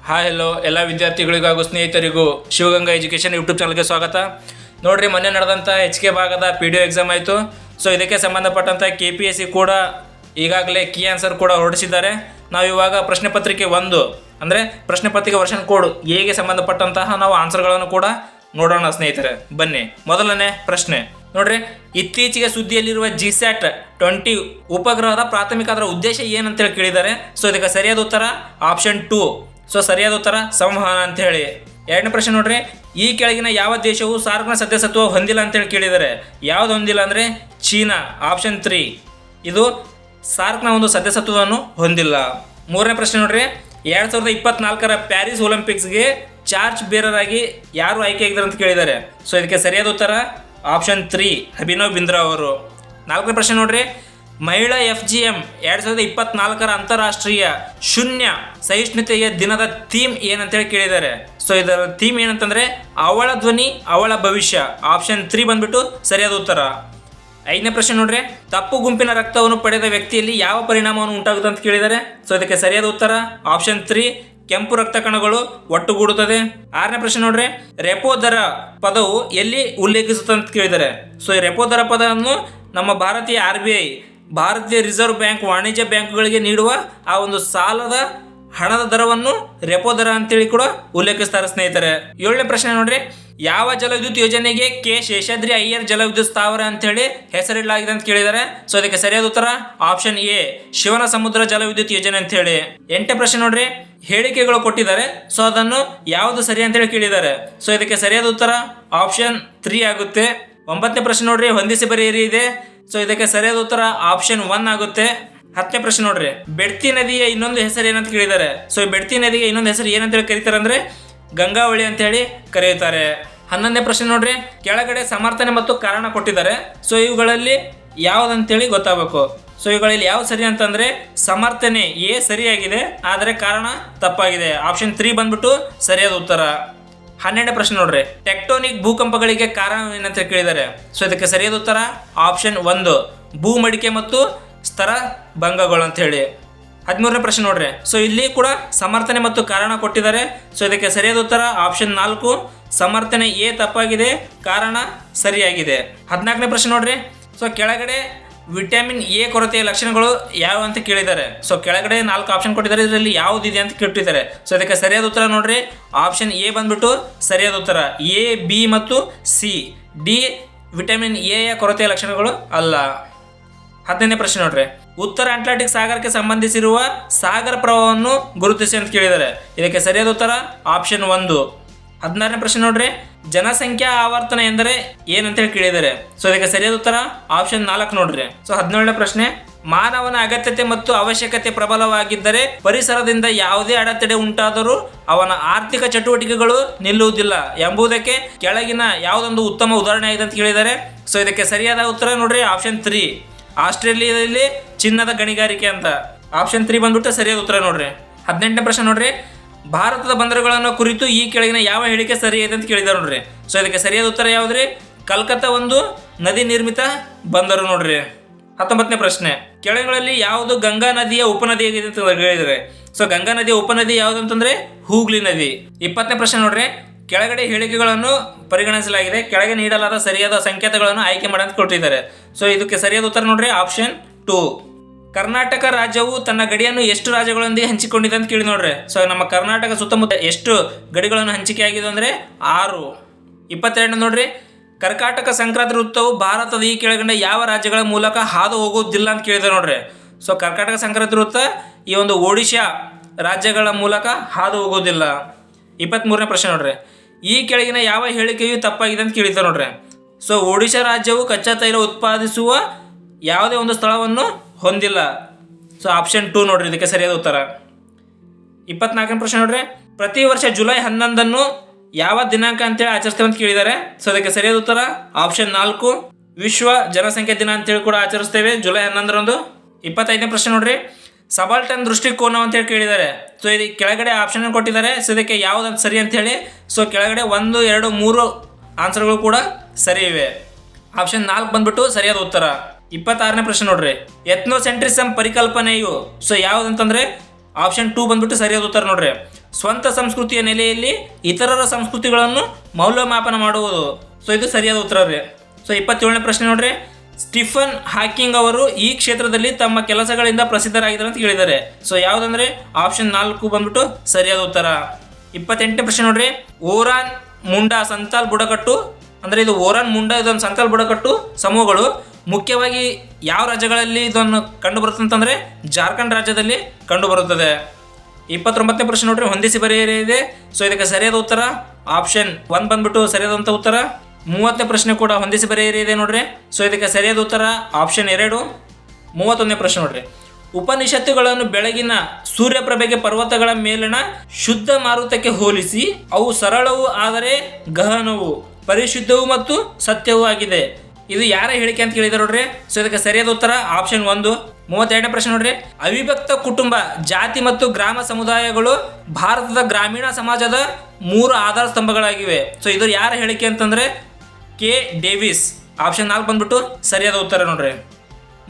Hi hello ಎಲ್ಲ ವಿದ್ಯಾರ್ಥಿಗಳಿಗೂ ಹಾಗೂ ಸ್ನೇಹಿತರಿಗೂ ಶಿವಗಂಗಾ ಎಜುಕೇಷನ್ ಯೂಟ್ಯೂಬ್ ಚಾನಲ್ಗೆ ಸ್ವಾಗತ. ನೋಡ್ರಿ, ಮೊನ್ನೆ ನಡೆದಂಥ HK ಭಾಗದ PDO ಎಕ್ಸಾಮ್ ಆಯಿತು. ಸೊ ಇದಕ್ಕೆ ಸಂಬಂಧಪಟ್ಟಂಥ KPSC ಕೂಡ ಈಗಾಗಲೇ ಕೀ ಆನ್ಸರ್ ಕೂಡ ಹೊರಡಿಸಿದ್ದಾರೆ. ನಾವು ಇವಾಗ ಪ್ರಶ್ನೆ ಪತ್ರಿಕೆ 1 ಅಂದರೆ ಪ್ರಶ್ನೆ ಪತ್ರಿಕೆ ವರ್ಷನ್ ಕೋಡ್ ಎಗೆ ಸಂಬಂಧಪಟ್ಟಂತಹ ನಾವು ಆನ್ಸರ್ಗಳನ್ನು ಕೂಡ ನೋಡೋಣ ಸ್ನೇಹಿತರೆ. ಬನ್ನಿ, ಮೊದಲನೇ ಪ್ರಶ್ನೆ ನೋಡ್ರಿ, ಇತ್ತೀಚೆಗೆ ಸುದ್ದಿಯಲ್ಲಿರುವ GSAT 20 ಉಪಗ್ರಹದ ಪ್ರಾಥಮಿಕ ಅದರ ಉದ್ದೇಶ ಏನಂತೇಳಿ ಕೇಳಿದ್ದಾರೆ. ಸೊ ಇದಕ್ಕೆ ಸರಿಯಾದ ಉತ್ತರ ಆಪ್ಷನ್ 2. ಸೊ ಸರಿಯಾದ ಉತ್ತರ ಸಂವಹನ ಅಂತ ಹೇಳಿ. ಎರಡನೇ ಪ್ರಶ್ನೆ ನೋಡ್ರಿ, ಈ ಕೆಳಗಿನ ಯಾವ ದೇಶವು ಸಾರ್ಕ್ನ ಸದಸ್ಯತ್ವ ಹೊಂದಿಲ್ಲ ಅಂತೇಳಿ ಕೇಳಿದ್ದಾರೆ. ಯಾವ್ದು ಹೊಂದಿಲ್ಲ ಅಂದರೆ ಚೀನಾ, ಆಪ್ಷನ್ 3. ಇದು ಸಾರ್ಕ್ನ ಒಂದು ಸದಸ್ಯತ್ವವನ್ನು ಹೊಂದಿಲ್ಲ. ಮೂರನೇ ಪ್ರಶ್ನೆ ನೋಡ್ರಿ, 2024ರ ಪ್ಯಾರಿಸ್ ಒಲಿಂಪಿಕ್ಸ್ಗೆ ಚಾರ್ಜ್ ಬೇರರ್ ಆಗಿ ಯಾರು ಆಯ್ಕೆಯಾಗಿದ್ದಾರೆ ಅಂತ ಕೇಳಿದ್ದಾರೆ. ಸೊ ಇದಕ್ಕೆ ಸರಿಯಾದ ಉತ್ತರ ಆಪ್ಷನ್ 3, ಅಭಿನವ್ ಬಿಂದ್ರಾ ಅವರು. ನಾಲ್ಕನೇ ಪ್ರಶ್ನೆ ನೋಡ್ರಿ, ಮಹಿಳಾ FGM 2024ರ ಅಂತಾರಾಷ್ಟ್ರೀಯ ಶೂನ್ಯ ಸಹಿಷ್ಣುತೆಯ ದಿನದ ಥೀಮ್ ಏನಂತೇಳಿ ಕೇಳಿದ್ದಾರೆ. ಸೊ ಇದರ ಥೀಮ್ ಏನಂತಂದರೆ ಅವಳ ಧ್ವನಿ ಅವಳ ಭವಿಷ್ಯ, ಆಪ್ಷನ್ 3 ಬಂದ್ಬಿಟ್ಟು ಸರಿಯಾದ ಉತ್ತರ. ಐದನೇ ಪ್ರಶ್ನೆ ನೋಡ್ರಿ, ತಪ್ಪು ಗುಂಪಿನ ರಕ್ತವನ್ನು ಪಡೆದ ವ್ಯಕ್ತಿಯಲ್ಲಿ ಯಾವ ಪರಿಣಾಮವನ್ನು ಉಂಟಾಗುತ್ತೆ ಅಂತ ಕೇಳಿದ್ದಾರೆ. ಸೊ ಇದಕ್ಕೆ ಸರಿಯಾದ ಉತ್ತರ ಆಪ್ಷನ್ 3, ಕೆಂಪು ರಕ್ತ ಕಣಗಳು ಒಟ್ಟುಗೂಡುತ್ತದೆ. ಆರನೇ ಪ್ರಶ್ನೆ ನೋಡ್ರಿ, ರೆಪೋ ದರ ಪದವು ಎಲ್ಲಿ ಉಲ್ಲೇಖಿಸುತ್ತೆ ಅಂತ ಕೇಳಿದ್ದಾರೆ. ಸೊ ಈ ರೆಪೋ ದರ ಪದವನ್ನು ನಮ್ಮ ಭಾರತೀಯ RBI ಭಾರತೀಯ ರಿಸರ್ವ್ ಬ್ಯಾಂಕ್ ವಾಣಿಜ್ಯ ಬ್ಯಾಂಕ್ಗಳಿಗೆ ನೀಡುವ ಆ ಒಂದು ಸಾಲದ ಹಣದ ದರವನ್ನು ರೆಪೋ ದರ ಅಂತೇಳಿ ಕೂಡ ಉಲ್ಲೇಖಿಸ್ತಾರೆ ಸ್ನೇಹಿತರೆ. ಏಳನೇ ಪ್ರಶ್ನೆ ನೋಡ್ರಿ, ಯಾವ ಜಲವಿದ್ಯುತ್ ಯೋಜನೆಗೆ ಕೆ ಶೇಷಾದ್ರಿ ಅಯ್ಯರ್ ಜಲವಿದ್ಯುತ್ ಸ್ಥಾವರ ಅಂತೇಳಿ ಹೆಸರಿಡಲಾಗಿದೆ ಅಂತ ಕೇಳಿದ್ದಾರೆ. ಸೊ ಅದಕ್ಕೆ ಸರಿಯಾದ ಉತ್ತರ ಆಪ್ಷನ್ A, ಶಿವನ ಸಮುದ್ರ ಜಲವಿದ್ಯುತ್ ಯೋಜನೆ ಅಂತ ಹೇಳಿ. ಎಂಟನೇ ಪ್ರಶ್ನೆ ನೋಡ್ರಿ, ಹೇಳಿಕೆಗಳು ಕೊಟ್ಟಿದ್ದಾರೆ. ಸೊ ಅದನ್ನು ಯಾವುದು ಸರಿ ಅಂತೇಳಿ ಕೇಳಿದ್ದಾರೆ. ಸೊ ಇದಕ್ಕೆ ಸರಿಯಾದ ಉತ್ತರ ಆಪ್ಷನ್ 3 ಆಗುತ್ತೆ. ಒಂಬತ್ತನೇ ಪ್ರಶ್ನೆ ನೋಡ್ರಿ, ಹೊಂದಿಸಿ ಬರೆಯಿರಿ ಇದೆ. ಸೊ ಇದಕ್ಕೆ ಸರಿಯಾದ ಉತ್ತರ ಆಪ್ಷನ್ 1 ಆಗುತ್ತೆ. ಹತ್ತನೇ ಪ್ರಶ್ನೆ ನೋಡ್ರಿ, ಬೆಡ್ತಿ ನದಿಯ ಇನ್ನೊಂದು ಹೆಸರು ಏನಂತ ಕೇಳಿದ್ದಾರೆ. ಸೊ ಈ ಬೆಡ್ತಿ ನದಿಗೆ ಇನ್ನೊಂದು ಹೆಸರು ಏನಂತೇಳಿ ಕರೀತಾರೆ ಅಂದರೆ ಗಂಗಾವಳಿ ಅಂತ ಹೇಳಿ ಕರೆಯುತ್ತಾರೆ. 11ನೇ ಪ್ರಶ್ನೆ ನೋಡ್ರಿ, ಕೆಳಗಡೆ ಸಮರ್ಥನೆ ಮತ್ತು ಕಾರಣ ಕೊಟ್ಟಿದ್ದಾರೆ. ಸೊ ಇವುಗಳಲ್ಲಿ ಯಾವುದಂತೇಳಿ ಗೊತ್ತಾಗಬೇಕು. ಸೊ ಇವುಗಳಲ್ಲಿ ಯಾವ ಸರಿ ಅಂತಂದರೆ ಸಮರ್ಥನೆ A ಸರಿಯಾಗಿದೆ, ಆದರೆ ಕಾರಣ ತಪ್ಪಾಗಿದೆ, ಆಪ್ಷನ್ 3 ಬಂದ್ಬಿಟ್ಟು ಸರಿಯಾದ ಉತ್ತರ. 12ನೇ ಪ್ರಶ್ನೆ ನೋಡ್ರಿ, ಟೆಕ್ಟೋನಿಕ್ ಭೂಕಂಪಗಳಿಗೆ ಕಾರಣ ಏನಂತ ಕೇಳಿದ್ದಾರೆ. ಸೊ ಇದಕ್ಕೆ ಸರಿಯಾದ ಉತ್ತರ ಆಪ್ಷನ್ 1, ಭೂಮಡಿಕೆ ಮತ್ತು ಸ್ತರ ಭಂಗಗಳು ಅಂತ ಹೇಳಿ. 13ನೇ ಪ್ರಶ್ನೆ ನೋಡ್ರಿ, ಸೊ ಇಲ್ಲಿ ಕೂಡ ಸಮರ್ಥನೆ ಮತ್ತು ಕಾರಣ ಕೊಟ್ಟಿದ್ದಾರೆ. ಸೊ ಇದಕ್ಕೆ ಸರಿಯಾದ ಉತ್ತರ ಆಪ್ಷನ್ 4, ಸಮರ್ಥನೆ A ತಪ್ಪಾಗಿದೆ, ಕಾರಣ ಸರಿಯಾಗಿದೆ. 14ನೇ ಪ್ರಶ್ನೆ ನೋಡ್ರಿ, ಸೊ ಕೆಳಗಡೆ ವಿಟಮಿನ್ A ಕೊರತೆಯ ಲಕ್ಷಣಗಳು ಯಾವ ಅಂತ ಕೇಳಿದ್ದಾರೆ. ಸೊ ಕೆಳಗಡೆ 4 ಆಪ್ಷನ್ ಕೊಟ್ಟಿದ್ದಾರೆ, ಇದರಲ್ಲಿ ಯಾವುದಿದೆ ಅಂತ ಕೇಳಿದ್ದಾರೆ. ಸೊ ಇದಕ್ಕೆ ಸರಿಯಾದ ಉತ್ತರ ನೋಡ್ರಿ ಆಪ್ಷನ್ A ಬಂದ್ಬಿಟ್ಟು ಸರಿಯಾದ ಉತ್ತರ. A, B ಮತ್ತು C, D ವಿಟಮಿನ್ A ಯ ಕೊರತೆಯ ಲಕ್ಷಣಗಳು ಅಲ್ಲ. 15ನೇ ಪ್ರಶ್ನೆ ನೋಡ್ರಿ, ಉತ್ತರ ಅಟ್ಲಾಂಟಿಕ್ ಸಾಗರಕ್ಕೆ ಸಂಬಂಧಿಸಿರುವ ಸಾಗರ ಪ್ರವಾಹವನ್ನು ಗುರುತಿಸಿ ಅಂತ ಕೇಳಿದ್ದಾರೆ. ಇದಕ್ಕೆ ಸರಿಯಾದ ಉತ್ತರ ಆಪ್ಷನ್ 1. 16ನೇ ಪ್ರಶ್ನೆ ನೋಡ್ರಿ, ಜನಸಂಖ್ಯಾ ಆವರ್ತನ ಎಂದರೆ ಏನಂತೇಳಿ ಕೇಳಿದ್ದಾರೆ. ಸೊ ಇದಕ್ಕೆ ಸರಿಯಾದ ಉತ್ತರ ಆಪ್ಷನ್ 4 ನೋಡ್ರಿ. ಸೊ 17ನೇ ಪ್ರಶ್ನೆ, ಮಾನವನ ಅಗತ್ಯತೆ ಮತ್ತು ಅವಶ್ಯಕತೆ ಪ್ರಬಲವಾಗಿದ್ದರೆ ಪರಿಸರದಿಂದ ಯಾವುದೇ ಅಡೆತಡೆ ಉಂಟಾದರೂ ಅವನ ಆರ್ಥಿಕ ಚಟುವಟಿಕೆಗಳು ನಿಲ್ಲುವುದಿಲ್ಲ ಎಂಬುದಕ್ಕೆ ಕೆಳಗಿನ ಯಾವುದೊಂದು ಉತ್ತಮ ಉದಾಹರಣೆ ಆಗಿದೆ ಅಂತ ಕೇಳಿದ್ದಾರೆ. ಸೊ ಇದಕ್ಕೆ ಸರಿಯಾದ ಉತ್ತರ ನೋಡ್ರಿ ಆಪ್ಷನ್ 3, ಆಸ್ಟ್ರೇಲಿಯಾದಲ್ಲಿ ಚಿನ್ನದ ಗಣಿಗಾರಿಕೆ ಅಂತ, ಆಪ್ಷನ್ 3 ಬಂದ್ಬಿಟ್ಟು ಸರಿಯಾದ ಉತ್ತರ ನೋಡ್ರಿ. 18ನೇ ಪ್ರಶ್ನೆ ನೋಡ್ರಿ, ಭಾರತದ ಬಂದರುಗಳನ್ನು ಕುರಿತು ಈ ಕೆಳಗಿನ ಯಾವ ಹೇಳಿಕೆ ಸರಿಯಾಗಿದೆ ಅಂತ ಕೇಳಿದ್ದಾರೆ ನೋಡ್ರಿ. ಸೊ ಇದಕ್ಕೆ ಸರಿಯಾದ ಉತ್ತರ ಯಾವುದ್ರಿ, ಕಲ್ಕತ್ತಾ ಒಂದು ನದಿ ನಿರ್ಮಿತ ಬಂದರು ನೋಡ್ರಿ. 19ನೇ ಪ್ರಶ್ನೆ, ಕೆಳಗಳಲ್ಲಿ ಯಾವುದು ಗಂಗಾ ನದಿಯ ಉಪನದಿಯಾಗಿದೆ ಅಂತ ಹೇಳಿದರೆ. ಸೊ ಗಂಗಾ ನದಿಯ ಉಪನದಿ ಯಾವುದು ಅಂತಂದ್ರೆ ಹೂಗ್ಲಿ ನದಿ. 20ನೇ ಪ್ರಶ್ನೆ ನೋಡ್ರಿ, ಕೆಳಗಡೆ ಹೇಳಿಕೆಗಳನ್ನು ಪರಿಗಣಿಸಲಾಗಿದೆ, ಕೆಳಗೆ ನೀಡಲಾದ ಸರಿಯಾದ ಸಂಕೇತಗಳನ್ನು ಆಯ್ಕೆ ಮಾಡಂತ ಕೊಟ್ಟಿದ್ದಾರೆ. ಸೊ ಇದಕ್ಕೆ ಸರಿಯಾದ ಉತ್ತರ ನೋಡ್ರಿ ಆಪ್ಷನ್ 2. ಕರ್ನಾಟಕ ರಾಜ್ಯವು ತನ್ನ ಗಡಿಯನ್ನು ಎಷ್ಟು ರಾಜ್ಯಗಳೊಂದಿಗೆ ಹಂಚಿಕೊಂಡಿದೆ ಅಂತ ಕೇಳಿ ನೋಡ್ರಿ. ಸೊ ನಮ್ಮ ಕರ್ನಾಟಕ ಸುತ್ತಮುತ್ತ ಎಷ್ಟು ಗಡಿಗಳನ್ನು ಹಂಚಿಕೆ ಆಗಿದೆ ಅಂದರೆ 6. 22 ನೋಡ್ರಿ, ಕರ್ಕಾಟಕ ಸಂಕ್ರಾಂತಿ ವೃತ್ತವು ಭಾರತದ ಈ ಕೆಳಗಂಡ ಯಾವ ರಾಜ್ಯಗಳ ಮೂಲಕ ಹಾದು ಹೋಗುವುದಿಲ್ಲ ಅಂತ ಕೇಳಿದೆ ನೋಡ್ರಿ. ಸೊ ಕರ್ಕಾಟಕ ಸಂಕ್ರಾಂತಿ ವೃತ್ತ ಈ ಒಂದು ಒಡಿಶಾ ರಾಜ್ಯಗಳ ಮೂಲಕ ಹಾದು ಹೋಗೋದಿಲ್ಲ. 23ನೇ ಪ್ರಶ್ನೆ ನೋಡ್ರಿ, ಈ ಕೆಳಗಿನ ಯಾವ ಹೇಳಿಕೆಯು ತಪ್ಪಾಗಿದೆ ಅಂತ ಕೇಳಿದ್ದಾರೆ ನೋಡ್ರಿ. ಸೊ ಒಡಿಶಾ ರಾಜ್ಯವು ಕಚ್ಚಾ ತೈಲ ಉತ್ಪಾದಿಸುವ ಯಾವುದೇ ಒಂದು ಸ್ಥಳವನ್ನು ಹೊಂದಿಲ್ಲ. ಸೊ ಆಪ್ಷನ್ 2 ನೋಡ್ರಿ ಇದಕ್ಕೆ ಸರಿಯಾದ ಉತ್ತರ. 24ನೇ ಪ್ರಶ್ನೆ ನೋಡ್ರಿ, ಪ್ರತಿ ವರ್ಷ ಜುಲೈ 11 ಯಾವ ದಿನಾಂಕ ಅಂತೇಳಿ ಆಚರಿಸ್ತೇವೆ ಅಂತ ಕೇಳಿದ್ದಾರೆ. ಸೊ ಅದಕ್ಕೆ ಸರಿಯಾದ ಉತ್ತರ ಆಪ್ಷನ್ 4, ವಿಶ್ವ ಜನಸಂಖ್ಯಾ ದಿನ ಅಂತೇಳಿ ಕೂಡ ಆಚರಿಸ್ತೇವೆ ಜುಲೈ 11ರಂದು. 25ನೇ ಪ್ರಶ್ನೆ ನೋಡ್ರಿ, ಸಬಾಲ್ಟನ್ ದೃಷ್ಟಿಕೋನ ಅಂತೇಳಿ ಕೇಳಿದ್ದಾರೆ. ಸೊ ಇದು ಕೆಳಗಡೆ ಆಪ್ಷನ್ ಕೊಟ್ಟಿದ್ದಾರೆ. ಸೊ ಇದಕ್ಕೆ ಯಾವುದಂತ ಸರಿ ಅಂತ ಹೇಳಿ. ಸೊ ಕೆಳಗಡೆ 1, 2, 3 ಆನ್ಸರ್ಗಳು ಕೂಡ ಸರಿ ಇವೆ. ಆಪ್ಷನ್ 4 ಬಂದ್ಬಿಟ್ಟು ಸರಿಯಾದ ಉತ್ತರ. 26ನೇ ಪ್ರಶ್ನೆ ನೋಡ್ರಿ, ಎಥ್ನೋಸೆಂಟ್ರಿಸಮ್ ಪರಿಕಲ್ಪನೆಯು ಸೊ ಯಾವುದಂತಂದ್ರೆ ಆಪ್ಷನ್ 2 ಬಂದ್ಬಿಟ್ಟು ಸರಿಯಾದ ಉತ್ತರ ನೋಡ್ರಿ. ಸ್ವಂತ ಸಂಸ್ಕೃತಿಯ ನೆಲೆಯಲ್ಲಿ ಇತರರ ಸಂಸ್ಕೃತಿಗಳನ್ನು ಮೌಲ್ಯಮಾಪನ ಮಾಡುವುದು. ಸೊ ಇದು ಸರಿಯಾದ ಉತ್ತರ ರೀ. ಸೊ 27ನೇ ಪ್ರಶ್ನೆ ನೋಡ್ರಿ, ಸ್ಟೀಫನ್ ಹಾಕಿಂಗ್ ಅವರು ಈ ಕ್ಷೇತ್ರದಲ್ಲಿ ತಮ್ಮ ಕೆಲಸಗಳಿಂದ ಪ್ರಸಿದ್ಧರಾಗಿದ್ದಾರೆ ಅಂತ ಹೇಳಿದ್ದಾರೆ. ಸೊ ಯಾವುದಂದ್ರೆ ಆಪ್ಷನ್ 4 ಬಂದ್ಬಿಟ್ಟು ಸರಿಯಾದ ಉತ್ತರ. 28ನೇ ಪ್ರಶ್ನೆ ನೋಡ್ರಿ, ಓರಾನ್ ಮುಂಡಾ ಸಂತಾಲ್ ಬುಡಕಟ್ಟು ಅಂದರೆ ಇದು ಓರಾನ್ ಮುಂಡಾ ಇದೊಂದು ಸಂತಾಲ್ ಬುಡಕಟ್ಟು ಸಮೂಹಗಳು ಮುಖ್ಯವಾಗಿ ಯಾವ ರಾಜ್ಯಗಳಲ್ಲಿ ಇದನ್ನು ಕಂಡುಬರುತ್ತೆ ಅಂತಂದರೆ ಜಾರ್ಖಂಡ್ ರಾಜ್ಯದಲ್ಲಿ ಕಂಡುಬರುತ್ತದೆ. 29ನೇ ಪ್ರಶ್ನೆ ನೋಡ್ರಿ, ಹೊಂದಿಸಿ ಬರೆಯಿದೆ. ಸೊ ಇದಕ್ಕೆ ಸರಿಯಾದ ಉತ್ತರ ಆಪ್ಷನ್ 1 ಬಂದ್ಬಿಟ್ಟು ಸರಿಯಾದಂಥ ಉತ್ತರ. 30ನೇ ಪ್ರಶ್ನೆ ಕೂಡ ಹೊಂದಿಸಿ ಬರೆಯಿದೆ ನೋಡ್ರಿ. ಸೊ ಇದಕ್ಕೆ ಸರಿಯಾದ ಉತ್ತರ ಆಪ್ಷನ್ 2. 31ನೇ ಪ್ರಶ್ನೆ ನೋಡ್ರಿ, ಉಪನಿಷತ್ತುಗಳನ್ನು ಬೆಳಗಿನ ಸೂರ್ಯಪ್ರಭೆಗೆ ಪರ್ವತಗಳ ಮೇಲಿನ ಶುದ್ಧ ಮಾರುತಕ್ಕೆ ಹೋಲಿಸಿ ಅವು ಸರಳವೂ ಆದರೆ ಗಹನವು, ಪರಿಶುದ್ಧವೂ ಮತ್ತು ಸತ್ಯವೂ ಆಗಿದೆ. ಇದು ಯಾರ ಹೇಳಿಕೆ ಅಂತ ಕೇಳಿದಾರೆ ನೋಡ್ರಿ. ಸೊ ಇದಕ್ಕೆ ಸರಿಯಾದ ಉತ್ತರ ಆಪ್ಷನ್ 1. 32ನೇ ಪ್ರಶ್ನೆ ನೋಡ್ರಿ, ಅವಿಭಕ್ತ ಕುಟುಂಬ, ಜಾತಿ ಮತ್ತು ಗ್ರಾಮ ಸಮುದಾಯಗಳು ಭಾರತದ ಗ್ರಾಮೀಣ ಸಮಾಜದ 3 ಆಧಾರ ಸ್ತಂಭಗಳಾಗಿವೆ. ಸೊ ಇದು ಯಾರ ಹೇಳಿಕೆ ಅಂತಂದ್ರೆ ಕೆ ಡೇವಿಸ್. ಆಪ್ಷನ್ 4 ಬಂದ್ಬಿಟ್ಟು ಸರಿಯಾದ ಉತ್ತರ ನೋಡ್ರಿ.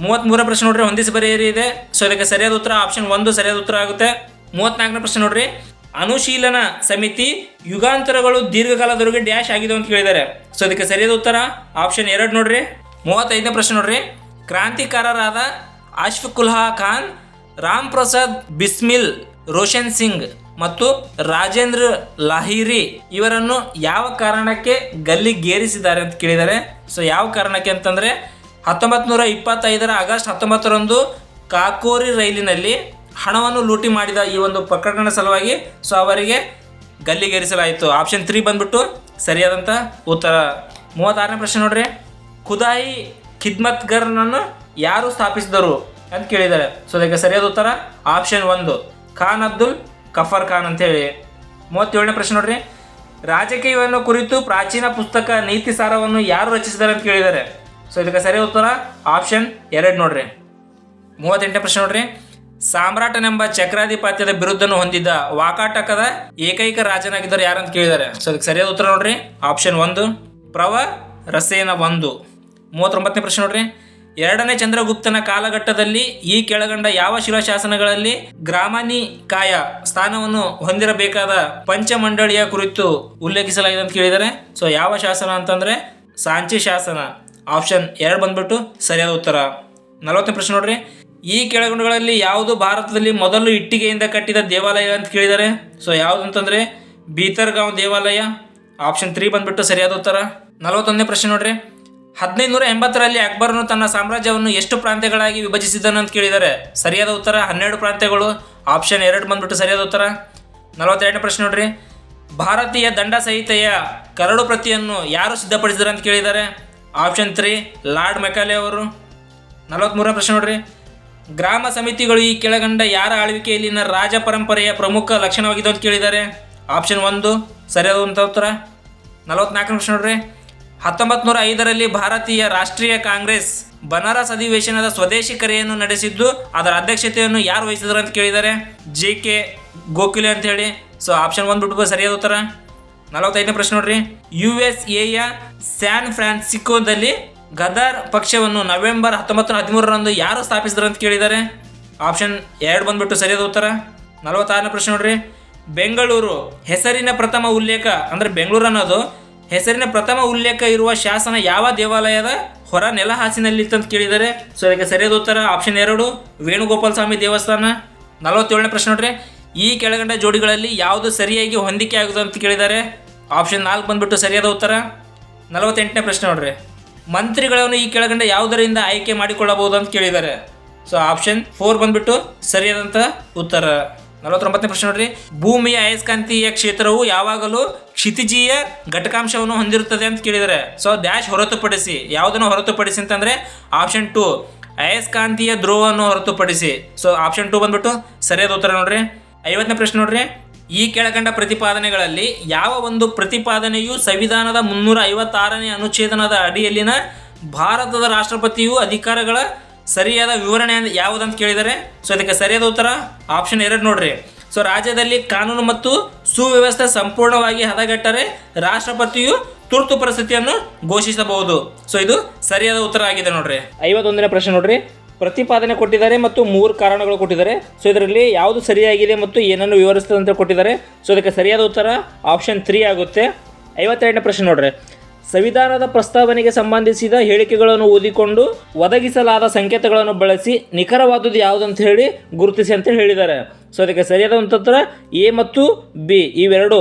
33ನೇ ಪ್ರಶ್ನೆ ನೋಡ್ರಿ, ಹೊಂದಿಸಿ ಬರೆಯಿರಿ ಇದೆ. ಸೊ ಇದಕ್ಕೆ ಸರಿಯಾದ ಉತ್ತರ ಆಪ್ಷನ್ 1 ಸರಿಯಾದ ಉತ್ತರ ಆಗುತ್ತೆ. 34ನೇ ಪ್ರಶ್ನೆ ನೋಡ್ರಿ, ಅನುಶೀಲನ ಸಮಿತಿ ಯುಗಾಂತರಗಳು ದೀರ್ಘಕಾಲದವರೆಗೆ ಡ್ಯಾಶ್ ಆಗಿದೆ ಅಂತ ಕೇಳಿದ್ದಾರೆ. ಸೊ ಇದಕ್ಕೆ ಸರಿಯಾದ ಉತ್ತರ ಆಪ್ಷನ್ 2 ನೋಡ್ರಿ. 35ನೇ ಪ್ರಶ್ನೆ ನೋಡ್ರಿ, ಕ್ರಾಂತಿಕಾರರಾದ ಅಶ್ಫಾಕುಲ್ಲಾ ಖಾನ್, ರಾಮ್ ಪ್ರಸಾದ್ ಬಿಸ್ಮಿಲ್, ರೋಷನ್ ಸಿಂಗ್ ಮತ್ತು ರಾಜೇಂದ್ರ ಲಾಹಿರಿ ಇವರನ್ನು ಯಾವ ಕಾರಣಕ್ಕೆ ಗಲ್ಲಿಗೇರಿಸಿದ್ದಾರೆ ಅಂತ ಕೇಳಿದ್ದಾರೆ. ಸೊ ಯಾವ ಕಾರಣಕ್ಕೆ ಅಂತಂದರೆ 1925 ಆಗಸ್ಟ್ 19ರಂದು ಕಾಕೋರಿ ರೈಲಿನಲ್ಲಿ ಹಣವನ್ನು ಲೂಟಿ ಮಾಡಿದ ಈ ಒಂದು ಪ್ರಕರಣ ಸಲುವಾಗಿ ಸೊ ಅವರಿಗೆ ಗಲ್ಲಿಗೇರಿಸಲಾಯಿತು. ಆಪ್ಷನ್ 3 ಬಂದ್ಬಿಟ್ಟು ಸರಿಯಾದಂಥ ಉತ್ತರ. 36ನೇ ಪ್ರಶ್ನೆ ನೋಡ್ರಿ, ಖುದಾಯಿ ಖಿದ್ಮತ್ಗರ್ನನ್ನು ಯಾರು ಸ್ಥಾಪಿಸಿದರು ಅಂತ ಕೇಳಿದ್ದಾರೆ. ಸೊ ಅದಕ್ಕೆ ಸರಿಯಾದ ಉತ್ತರ ಆಪ್ಷನ್ 1 ಖಾನ್ ಅಬ್ದುಲ್ ಗಫರ್ ಖಾನ್ ಅಂತೇಳಿ. 37ನೇ ಪ್ರಶ್ನೆ ನೋಡ್ರಿ, ರಾಜಕೀಯವನ್ನು ಕುರಿತು ಪ್ರಾಚೀನ ಪುಸ್ತಕ ನೀತಿ ಸಾರವನ್ನು ಯಾರು ರಚಿಸಿದ್ದಾರೆ ಅಂತ ಕೇಳಿದ್ದಾರೆ. ಸೊ ಇದಕ್ಕೆ ಸರಿಯಾದ ಉತ್ತರ ಆಪ್ಷನ್ 2 ನೋಡ್ರಿ. 38ನೇ ಪ್ರಶ್ನೆ ನೋಡ್ರಿ, ಸಾಮ್ರಾಟನೆಂಬ ಚಕ್ರಾಧಿಪತ್ಯದ ಬಿರುದ್ದನ್ನು ಹೊಂದಿದ್ದ ವಾಕಾಟಕದ ಏಕೈಕ ರಾಜನಾಗಿದ್ದರು ಯಾರಂತ ಕೇಳಿದ್ದಾರೆ. ಸೊ ಅದಕ್ಕೆ ಸರಿಯಾದ ಉತ್ತರ ನೋಡ್ರಿ ಆಪ್ಷನ್ 1 ಪ್ರವ ರಸೇನ 1. 39ನೇ ಪ್ರಶ್ನೆ ನೋಡ್ರಿ, 2ನೇ ಚಂದ್ರಗುಪ್ತನ ಕಾಲಘಟ್ಟದಲ್ಲಿ ಈ ಕೆಳಗಂಡ ಯಾವ ಶಿಲಾಶಾಸನಗಳಲ್ಲಿ ಗ್ರಾಮನಿಕಾಯ ಸ್ಥಾನವನ್ನು ಹೊಂದಿರಬೇಕಾದ ಪಂಚಮಂಡಳಿಯ ಕುರಿತು ಉಲ್ಲೇಖಿಸಲಾಗಿದೆ ಅಂತ ಕೇಳಿದ್ದಾರೆ. ಸೊ ಯಾವ ಶಾಸನ ಅಂತಂದ್ರೆ ಸಾಂಚಿ ಶಾಸನ. ಆಪ್ಷನ್ 2 ಬಂದ್ಬಿಟ್ಟು ಸರಿಯಾದ ಉತ್ತರ. 40ನೇ ಪ್ರಶ್ನೆ ನೋಡ್ರಿ, ಈ ಕೆಳಗಂಡುಗಳಲ್ಲಿ ಯಾವುದು ಭಾರತದಲ್ಲಿ ಮೊದಲು ಇಟ್ಟಿಗೆಯಿಂದ ಕಟ್ಟಿದ ದೇವಾಲಯ ಅಂತ ಕೇಳಿದ್ದಾರೆ. ಸೊ ಯಾವುದಂತಂದ್ರೆ ಬೀತರ್ಗಾಂವ್ ದೇವಾಲಯ. ಆಪ್ಷನ್ 3 ಬಂದ್ಬಿಟ್ಟು ಸರಿಯಾದ ಉತ್ತರ. 41ನೇ ಪ್ರಶ್ನೆ ನೋಡ್ರಿ, 1580ರಲ್ಲಿ ಅಕ್ಬರನು ತನ್ನ ಸಾಮ್ರಾಜ್ಯವನ್ನು ಎಷ್ಟು ಪ್ರಾಂತ್ಯಗಳಾಗಿ ವಿಭಜಿಸಿದನು ಅಂತ ಕೇಳಿದ್ದಾರೆ. ಸರಿಯಾದ ಉತ್ತರ 12 ಪ್ರಾಂತ್ಯಗಳು. ಆಪ್ಷನ್ 2 ಬಂದ್ಬಿಟ್ಟು ಸರಿಯಾದ ಉತ್ತರ. 42ನೇ ಪ್ರಶ್ನೆ ನೋಡ್ರಿ, ಭಾರತೀಯ ದಂಡ ಸಂಹಿತೆಯ ಕರಡು ಪ್ರತಿಯನ್ನು ಯಾರು ಸಿದ್ಧಪಡಿಸಿದ್ದಾರೆ ಅಂತ ಕೇಳಿದ್ದಾರೆ. ಆಪ್ಷನ್ 3 ಲಾರ್ಡ್ ಮೆಕಾಲೆ ಅವರು. 43ನೇ ಪ್ರಶ್ನೆ ನೋಡ್ರಿ, ಗ್ರಾಮ ಸಮಿತಿಗಳು ಈ ಕೆಳಗಂಡ ಯಾರ ಆಳ್ವಿಕೆಯಲ್ಲಿನ ರಾಜ ಪರಂಪರೆಯ ಪ್ರಮುಖ ಲಕ್ಷಣವಾಗಿದೆ ಅಂತ ಕೇಳಿದ್ದಾರೆ. ಆಪ್ಷನ್ 1 ಸರಿಯಾದಂಥ ಉತ್ತರ. 44ನೇ ಪ್ರಶ್ನೆ ನೋಡ್ರಿ, 1905ರಲ್ಲಿ ಭಾರತೀಯ ರಾಷ್ಟ್ರೀಯ ಕಾಂಗ್ರೆಸ್ ಬನಾರಸ್ ಅಧಿವೇಶನದ ಸ್ವದೇಶಿ ಕರೆಯನ್ನು ನಡೆಸಿದ್ದು ಅದರ ಅಧ್ಯಕ್ಷತೆಯನ್ನು ಯಾರು ವಹಿಸಿದ್ರು ಅಂತ ಕೇಳಿದ್ದಾರೆ. JK ಗೋಖಲೆ ಅಂತ ಹೇಳಿ. ಸೊ ಆಪ್ಷನ್ 1 ಬಿಟ್ಟು ಸರಿಯಾದ ಉತ್ತರ. 45ನೇ ಪ್ರಶ್ನೆ ನೋಡ್ರಿ, USA ಸ್ಯಾನ್ ಫ್ರಾನ್ಸಿಸ್ಕೋದಲ್ಲಿ ಗದರ್ ಪಕ್ಷವನ್ನು ನವೆಂಬರ್ 1913ರಂದು ಯಾರು ಸ್ಥಾಪಿಸಿದ್ರು ಅಂತ ಕೇಳಿದ್ದಾರೆ. ಆಪ್ಷನ್ 2 ಬಂದ್ಬಿಟ್ಟು ಸರಿಯಾದ ಉತ್ತರ. 46ನೇ ಪ್ರಶ್ನೆ ನೋಡ್ರಿ, ಬೆಂಗಳೂರು ಹೆಸರಿನ ಪ್ರಥಮ ಉಲ್ಲೇಖ ಅಂದರೆ ಬೆಂಗಳೂರು ಅನ್ನೋದು ಹೆಸರಿನ ಪ್ರಥಮ ಉಲ್ಲೇಖ ಇರುವ ಶಾಸನ ಯಾವ ದೇವಾಲಯದ ಹೊರ ನೆಲಹಾಸಿನಲ್ಲಿ ಅಂತ ಕೇಳಿದ್ದಾರೆ. ಸೊ ಇದಕ್ಕೆ ಸರಿಯಾದ ಉತ್ತರ ಆಪ್ಷನ್ 2 ವೇಣುಗೋಪಾಲ ಸ್ವಾಮಿ ದೇವಸ್ಥಾನ. 47ನೇ ಪ್ರಶ್ನೆ ನೋಡ್ರಿ, ಈ ಕೆಳಗಂಡ ಜೋಡಿಗಳಲ್ಲಿ ಯಾವುದು ಸರಿಯಾಗಿ ಹೊಂದಿಕೆ ಆಗುವುದು ಅಂತ ಕೇಳಿದ್ದಾರೆ. ಆಪ್ಷನ್ 4 ಬಂದ್ಬಿಟ್ಟು ಸರಿಯಾದ ಉತ್ತರ. 48ನೇ ಪ್ರಶ್ನೆ ನೋಡ್ರಿ, ಮಂತ್ರಿಗಳನ್ನು ಈ ಕೆಳಗಂಡ ಯಾವುದರಿಂದ ಆಯ್ಕೆ ಮಾಡಿಕೊಳ್ಳಬಹುದು ಅಂತ ಕೇಳಿದ್ದಾರೆ. ಸೊ ಆಪ್ಷನ್ 4 ಬಂದ್ಬಿಟ್ಟು ಸರಿಯಾದಂಥ ಉತ್ತರ. 49ನೇ ಪ್ರಶ್ನೆ ನೋಡ್ರಿ, ಭೂಮಿಯ ಅಯಸ್ಕಾಂತೀಯ ಕ್ಷೇತ್ರವು ಯಾವಾಗಲೂ ಕ್ಷಿತಿಜೀಯ ಘಟಕಾಂಶವನ್ನು ಹೊಂದಿರುತ್ತದೆ ಅಂತ ಕೇಳಿದ್ದಾರೆ. ಸೊ ಡ್ಯಾಶ್ ಹೊರತುಪಡಿಸಿ, ಯಾವುದನ್ನು ಹೊರತುಪಡಿಸಿ ಅಂತಂದರೆ ಆಪ್ಷನ್ 2 ಅಯಸ್ಕಾಂತೀಯ ಧ್ರುವವನ್ನು ಹೊರತುಪಡಿಸಿ. ಸೊ ಆಪ್ಷನ್ 2 ಬಂದ್ಬಿಟ್ಟು ಸರಿಯಾದ ಉತ್ತರ ನೋಡ್ರಿ. 50ನೇ ಪ್ರಶ್ನೆ ನೋಡ್ರಿ, ಈ ಕೆಳಗಂಡ ಪ್ರತಿಪಾದನೆಗಳಲ್ಲಿ ಯಾವ ಒಂದು ಪ್ರತಿಪಾದನೆಯು ಸಂವಿಧಾನದ 356ನೇ ಅನುಚ್ಛೇದನದ ಅಡಿಯಲ್ಲಿನ ಭಾರತದ ರಾಷ್ಟ್ರಪತಿಯು ಅಧಿಕಾರಗಳ ಸರಿಯಾದ ವಿವರಣೆ ಯಾವುದಂತ ಕೇಳಿದ್ದಾರೆ. ಸೊ ಇದಕ್ಕೆ ಸರಿಯಾದ ಉತ್ತರ ಆಪ್ಷನ್ 2 ನೋಡ್ರಿ. ಸೊ ರಾಜ್ಯದಲ್ಲಿ ಕಾನೂನು ಮತ್ತು ಸುವ್ಯವಸ್ಥೆ ಸಂಪೂರ್ಣವಾಗಿ ಹದಗೆಟ್ಟರೆ ರಾಷ್ಟ್ರಪತಿಯು ತುರ್ತು ಪರಿಸ್ಥಿತಿಯನ್ನು ಘೋಷಿಸಬಹುದು. ಸೊ ಇದು ಸರಿಯಾದ ಉತ್ತರ ಆಗಿದೆ ನೋಡ್ರಿ. 51ನೇ ಪ್ರಶ್ನೆ ನೋಡ್ರಿ, ಪ್ರತಿಪಾದನೆ ಕೊಟ್ಟಿದ್ದಾರೆ ಮತ್ತು 3 ಕಾರಣಗಳು ಕೊಟ್ಟಿದ್ದಾರೆ. ಸೊ ಇದರಲ್ಲಿ ಯಾವುದು ಸರಿಯಾಗಿದೆ ಮತ್ತು ಏನನ್ನು ವಿವರಿಸ್ತದೆ ಅಂತ ಕೊಟ್ಟಿದ್ದಾರೆ. ಸೊ ಇದಕ್ಕೆ ಸರಿಯಾದ ಉತ್ತರ ಆಪ್ಷನ್ 3 ಆಗುತ್ತೆ. 52ನೇ ಪ್ರಶ್ನೆ ನೋಡ್ರಿ, ಸಂವಿಧಾನದ ಪ್ರಸ್ತಾವನೆಗೆ ಸಂಬಂಧಿಸಿದ ಹೇಳಿಕೆಗಳನ್ನು ಓದಿಕೊಂಡು ಒದಗಿಸಲಾದ ಸಂಕೇತಗಳನ್ನು ಬಳಸಿ ನಿಖರವಾದದ್ದು ಯಾವುದಂತ ಹೇಳಿ ಗುರುತಿಸಿ ಅಂತ ಹೇಳಿದ್ದಾರೆ. ಸೊ ಅದಕ್ಕೆ ಸರಿಯಾದ ಉತ್ತರ ಎ ಮತ್ತು ಬಿ ಇವೆರಡು.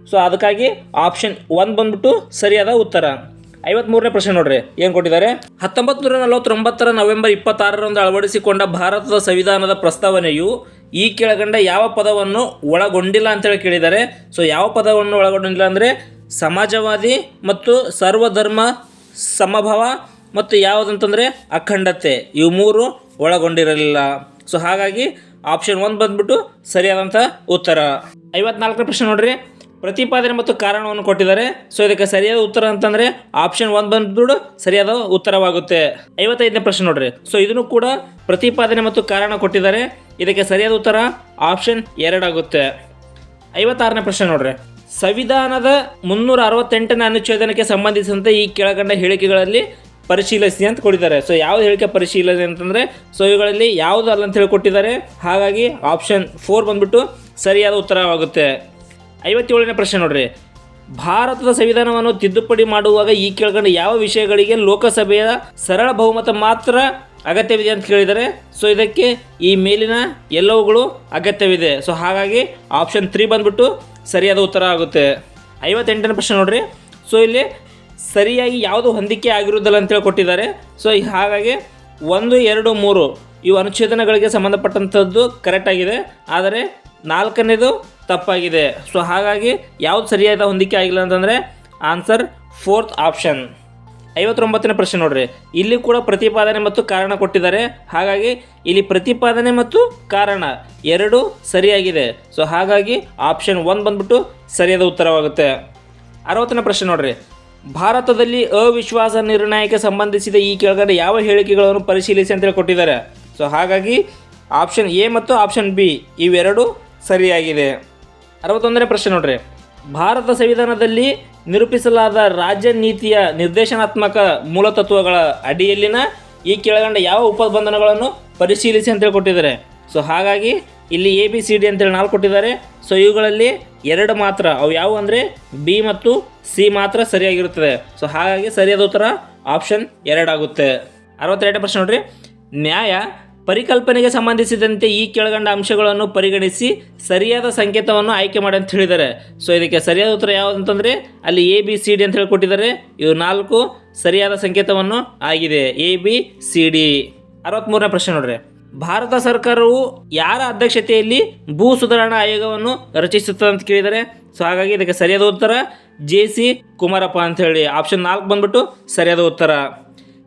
ಸೊ ಅದಕ್ಕಾಗಿ ಆಪ್ಷನ್ 1 ಬಂದ್ಬಿಟ್ಟು ಸರಿಯಾದ ಉತ್ತರ. 53ನೇ ಪ್ರಶ್ನೆ ನೋಡ್ರಿ ಏನು ಕೊಟ್ಟಿದ್ದಾರೆ. 1949 ನವೆಂಬರ್ 26ರಂದು ಅಳವಡಿಸಿಕೊಂಡ ಭಾರತದ ಸಂವಿಧಾನದ ಪ್ರಸ್ತಾವನೆಯು ಈ ಕೆಳಗಂಡ ಯಾವ ಪದವನ್ನು ಒಳಗೊಂಡಿಲ್ಲ ಅಂತೇಳಿ ಕೇಳಿದ್ದಾರೆ. ಸೊ ಯಾವ ಪದವನ್ನು ಒಳಗೊಂಡಿಲ್ಲ ಅಂದರೆ ಸಮಾಜವಾದಿ ಮತ್ತು ಸರ್ವಧರ್ಮ ಸಮಭಾವ ಮತ್ತು ಯಾವುದಂತಂದರೆ ಅಖಂಡತೆ, ಇವು 3 ಒಳಗೊಂಡಿರಲಿಲ್ಲ. ಸೊ ಹಾಗಾಗಿ ಆಪ್ಷನ್ 1 ಬಂದ್ಬಿಟ್ಟು ಸರಿಯಾದಂಥ ಉತ್ತರ. 54ನೇ ಪ್ರಶ್ನೆ ನೋಡ್ರಿ, ಪ್ರತಿಪಾದನೆ ಮತ್ತು ಕಾರಣವನ್ನು ಕೊಟ್ಟಿದ್ದಾರೆ. ಸೊ ಇದಕ್ಕೆ ಸರಿಯಾದ ಉತ್ತರ ಅಂತಂದರೆ ಆಪ್ಷನ್ 1 ಬಂದ್ಬಿಟ್ಟು ಸರಿಯಾದ ಉತ್ತರವಾಗುತ್ತೆ. 55ನೇ ಪ್ರಶ್ನೆ ನೋಡ್ರಿ, ಸೊ ಇದನ್ನು ಕೂಡ ಪ್ರತಿಪಾದನೆ ಮತ್ತು ಕಾರಣ ಕೊಟ್ಟಿದ್ದಾರೆ. ಇದಕ್ಕೆ ಸರಿಯಾದ ಉತ್ತರ ಆಪ್ಷನ್ 2 ಆಗುತ್ತೆ. 56ನೇ ಪ್ರಶ್ನೆ ನೋಡ್ರಿ, ಸಂವಿಧಾನದ 368ನೇ ಅನುಚ್ಛೇದನಕ್ಕೆ ಸಂಬಂಧಿಸಿದಂತೆ ಈ ಕೆಳಗಂಡ ಹೇಳಿಕೆಗಳಲ್ಲಿ ಪರಿಶೀಲಿಸಿ ಅಂತ ಕೊಟ್ಟಿದ್ದಾರೆ. ಸೊ ಯಾವ್ದು ಹೇಳಿಕೆ ಪರಿಶೀಲನೆ ಅಂತಂದರೆ ಸೊ ಇವುಗಳಲ್ಲಿ ಯಾವುದು ಅಲ್ಲ ಅಂತ ಹೇಳಿ ಕೊಟ್ಟಿದ್ದಾರೆ. ಹಾಗಾಗಿ ಆಪ್ಷನ್ 4 ಬಂದ್ಬಿಟ್ಟು ಸರಿಯಾದ ಉತ್ತರವಾಗುತ್ತೆ. 57ನೇ ಪ್ರಶ್ನೆ ನೋಡ್ರಿ, ಭಾರತದ ಸಂವಿಧಾನವನ್ನು ತಿದ್ದುಪಡಿ ಮಾಡುವಾಗ ಈ ಕೆಳಗಂಡ ಯಾವ ವಿಷಯಗಳಿಗೆ ಲೋಕಸಭೆಯ ಸರಳ ಬಹುಮತ ಮಾತ್ರ ಅಗತ್ಯವಿದೆ ಅಂತ ಕೇಳಿದ್ದಾರೆ. ಸೊ ಇದಕ್ಕೆ ಈ ಮೇಲಿನ ಎಲ್ಲವುಗಳು ಅಗತ್ಯವಿದೆ. ಸೊ ಹಾಗಾಗಿ ಆಪ್ಷನ್ 3 ಬಂದ್ಬಿಟ್ಟು ಸರಿಯಾದ ಉತ್ತರ ಆಗುತ್ತೆ. 58ನೇ ಪ್ರಶ್ನೆ ನೋಡ್ರಿ, ಸೊ ಇಲ್ಲಿ ಸರಿಯಾಗಿ ಯಾವುದು ಹೊಂದಿಕೆ ಆಗಿರುವುದಿಲ್ಲ ಅಂತೇಳಿ ಕೊಟ್ಟಿದ್ದಾರೆ. ಸೊ ಹಾಗಾಗಿ 1, 2, 3 ಇವು ಅನುಚ್ಛೇದನಗಳಿಗೆ ಸಂಬಂಧಪಟ್ಟಂಥದ್ದು ಕರೆಕ್ಟ್ ಆಗಿದೆ, ಆದರೆ 4ನೇದು ತಪ್ಪಾಗಿದೆ. ಸೊ ಹಾಗಾಗಿ ಯಾವುದು ಸರಿಯಾದ ಹೊಂದಿಕೆ ಆಗಿಲ್ಲ ಅಂತಂದರೆ ಆನ್ಸರ್ 4th ಆಪ್ಷನ್. 59ನೇ ಪ್ರಶ್ನೆ ನೋಡ್ರಿ, ಇಲ್ಲಿ ಕೂಡ ಪ್ರತಿಪಾದನೆ ಮತ್ತು ಕಾರಣ ಕೊಟ್ಟಿದ್ದಾರೆ. ಹಾಗಾಗಿ ಇಲ್ಲಿ ಪ್ರತಿಪಾದನೆ ಮತ್ತು ಕಾರಣ 2 ಸರಿಯಾಗಿದೆ. ಸೊ ಹಾಗಾಗಿ ಆಪ್ಷನ್ 1 ಬಂದ್ಬಿಟ್ಟು ಸರಿಯಾದ ಉತ್ತರವಾಗುತ್ತೆ. 60ನೇ ಪ್ರಶ್ನೆ ನೋಡ್ರಿ, ಭಾರತದಲ್ಲಿ ಅವಿಶ್ವಾಸ ನಿರ್ಣಯಕ್ಕೆ ಸಂಬಂಧಿಸಿದ ಈ ಕೆಳಗಡೆ ಯಾವ ಹೇಳಿಕೆಗಳನ್ನು ಪರಿಶೀಲಿಸಿ ಅಂತೇಳಿ ಕೊಟ್ಟಿದ್ದಾರೆ. ಸೊ ಹಾಗಾಗಿ ಆಪ್ಷನ್ ಎ ಮತ್ತು ಆಪ್ಷನ್ ಬಿ ಇವೆರಡು ಸರಿಯಾಗಿದೆ. 61ನೇ ಪ್ರಶ್ನೆ ನೋಡ್ರಿ, ಭಾರತ ಸಂವಿಧಾನದಲ್ಲಿ ನಿರೂಪಿಸಲಾದ ರಾಜ್ಯ ನೀತಿಯ ನಿರ್ದೇಶನಾತ್ಮಕ ಮೂಲತತ್ವಗಳ ಅಡಿಯಲ್ಲಿನ ಈ ಕೆಳಗಂಡ ಯಾವ ಉಪಬಂಧನಗಳನ್ನು ಪರಿಶೀಲಿಸಿ ಅಂತೇಳಿ ಕೊಟ್ಟಿದ್ದಾರೆ. ಸೊ ಹಾಗಾಗಿ ಇಲ್ಲಿ ABCD ಅಂತೇಳಿ 4 ಕೊಟ್ಟಿದ್ದಾರೆ. ಸೊ ಇವುಗಳಲ್ಲಿ 2 ಮಾತ್ರ, ಅವು ಯಾವುವು ಅಂದರೆ ಬಿ ಮತ್ತು ಸಿ ಮಾತ್ರ ಸರಿಯಾಗಿರುತ್ತದೆ. ಸೊ ಹಾಗಾಗಿ ಸರಿಯಾದ ಉತ್ತರ ಆಪ್ಷನ್ 2 ಆಗುತ್ತೆ. 62ನೇ ಪ್ರಶ್ನೆ ನೋಡ್ರಿ, ನ್ಯಾಯ ಪರಿಕಲ್ಪನೆಗೆ ಸಂಬಂಧಿಸಿದಂತೆ ಈ ಕೆಳಗಂಡ ಅಂಶಗಳನ್ನು ಪರಿಗಣಿಸಿ ಸರಿಯಾದ ಸಂಕೇತವನ್ನು ಆಯ್ಕೆ ಮಾಡಿ ಅಂತ ಹೇಳಿದ್ದಾರೆ. ಸೊ ಇದಕ್ಕೆ ಸರಿಯಾದ ಉತ್ತರ ಯಾವುದು ಅಂತಂದರೆ ಅಲ್ಲಿ ABCD ಅಂತ ಹೇಳಿ ಕೊಟ್ಟಿದ್ದಾರೆ. ಇವು 4 ಸರಿಯಾದ ಸಂಕೇತವನ್ನು ಆಗಿದೆ, ABCD. 63ನೇ ಪ್ರಶ್ನೆ ನೋಡ್ರಿ, ಭಾರತ ಸರ್ಕಾರವು ಯಾರ ಅಧ್ಯಕ್ಷತೆಯಲ್ಲಿ ಭೂ ಸುಧಾರಣಾ ಆಯೋಗವನ್ನು ರಚಿಸುತ್ತದೆ ಅಂತ ಕೇಳಿದ್ದಾರೆ. ಸೊ ಹಾಗಾಗಿ ಇದಕ್ಕೆ ಸರಿಯಾದ ಉತ್ತರ JC ಕುಮಾರಪ್ಪ ಅಂಥೇಳಿ ಆಪ್ಷನ್ 4 ಬಂದ್ಬಿಟ್ಟು ಸರಿಯಾದ ಉತ್ತರ.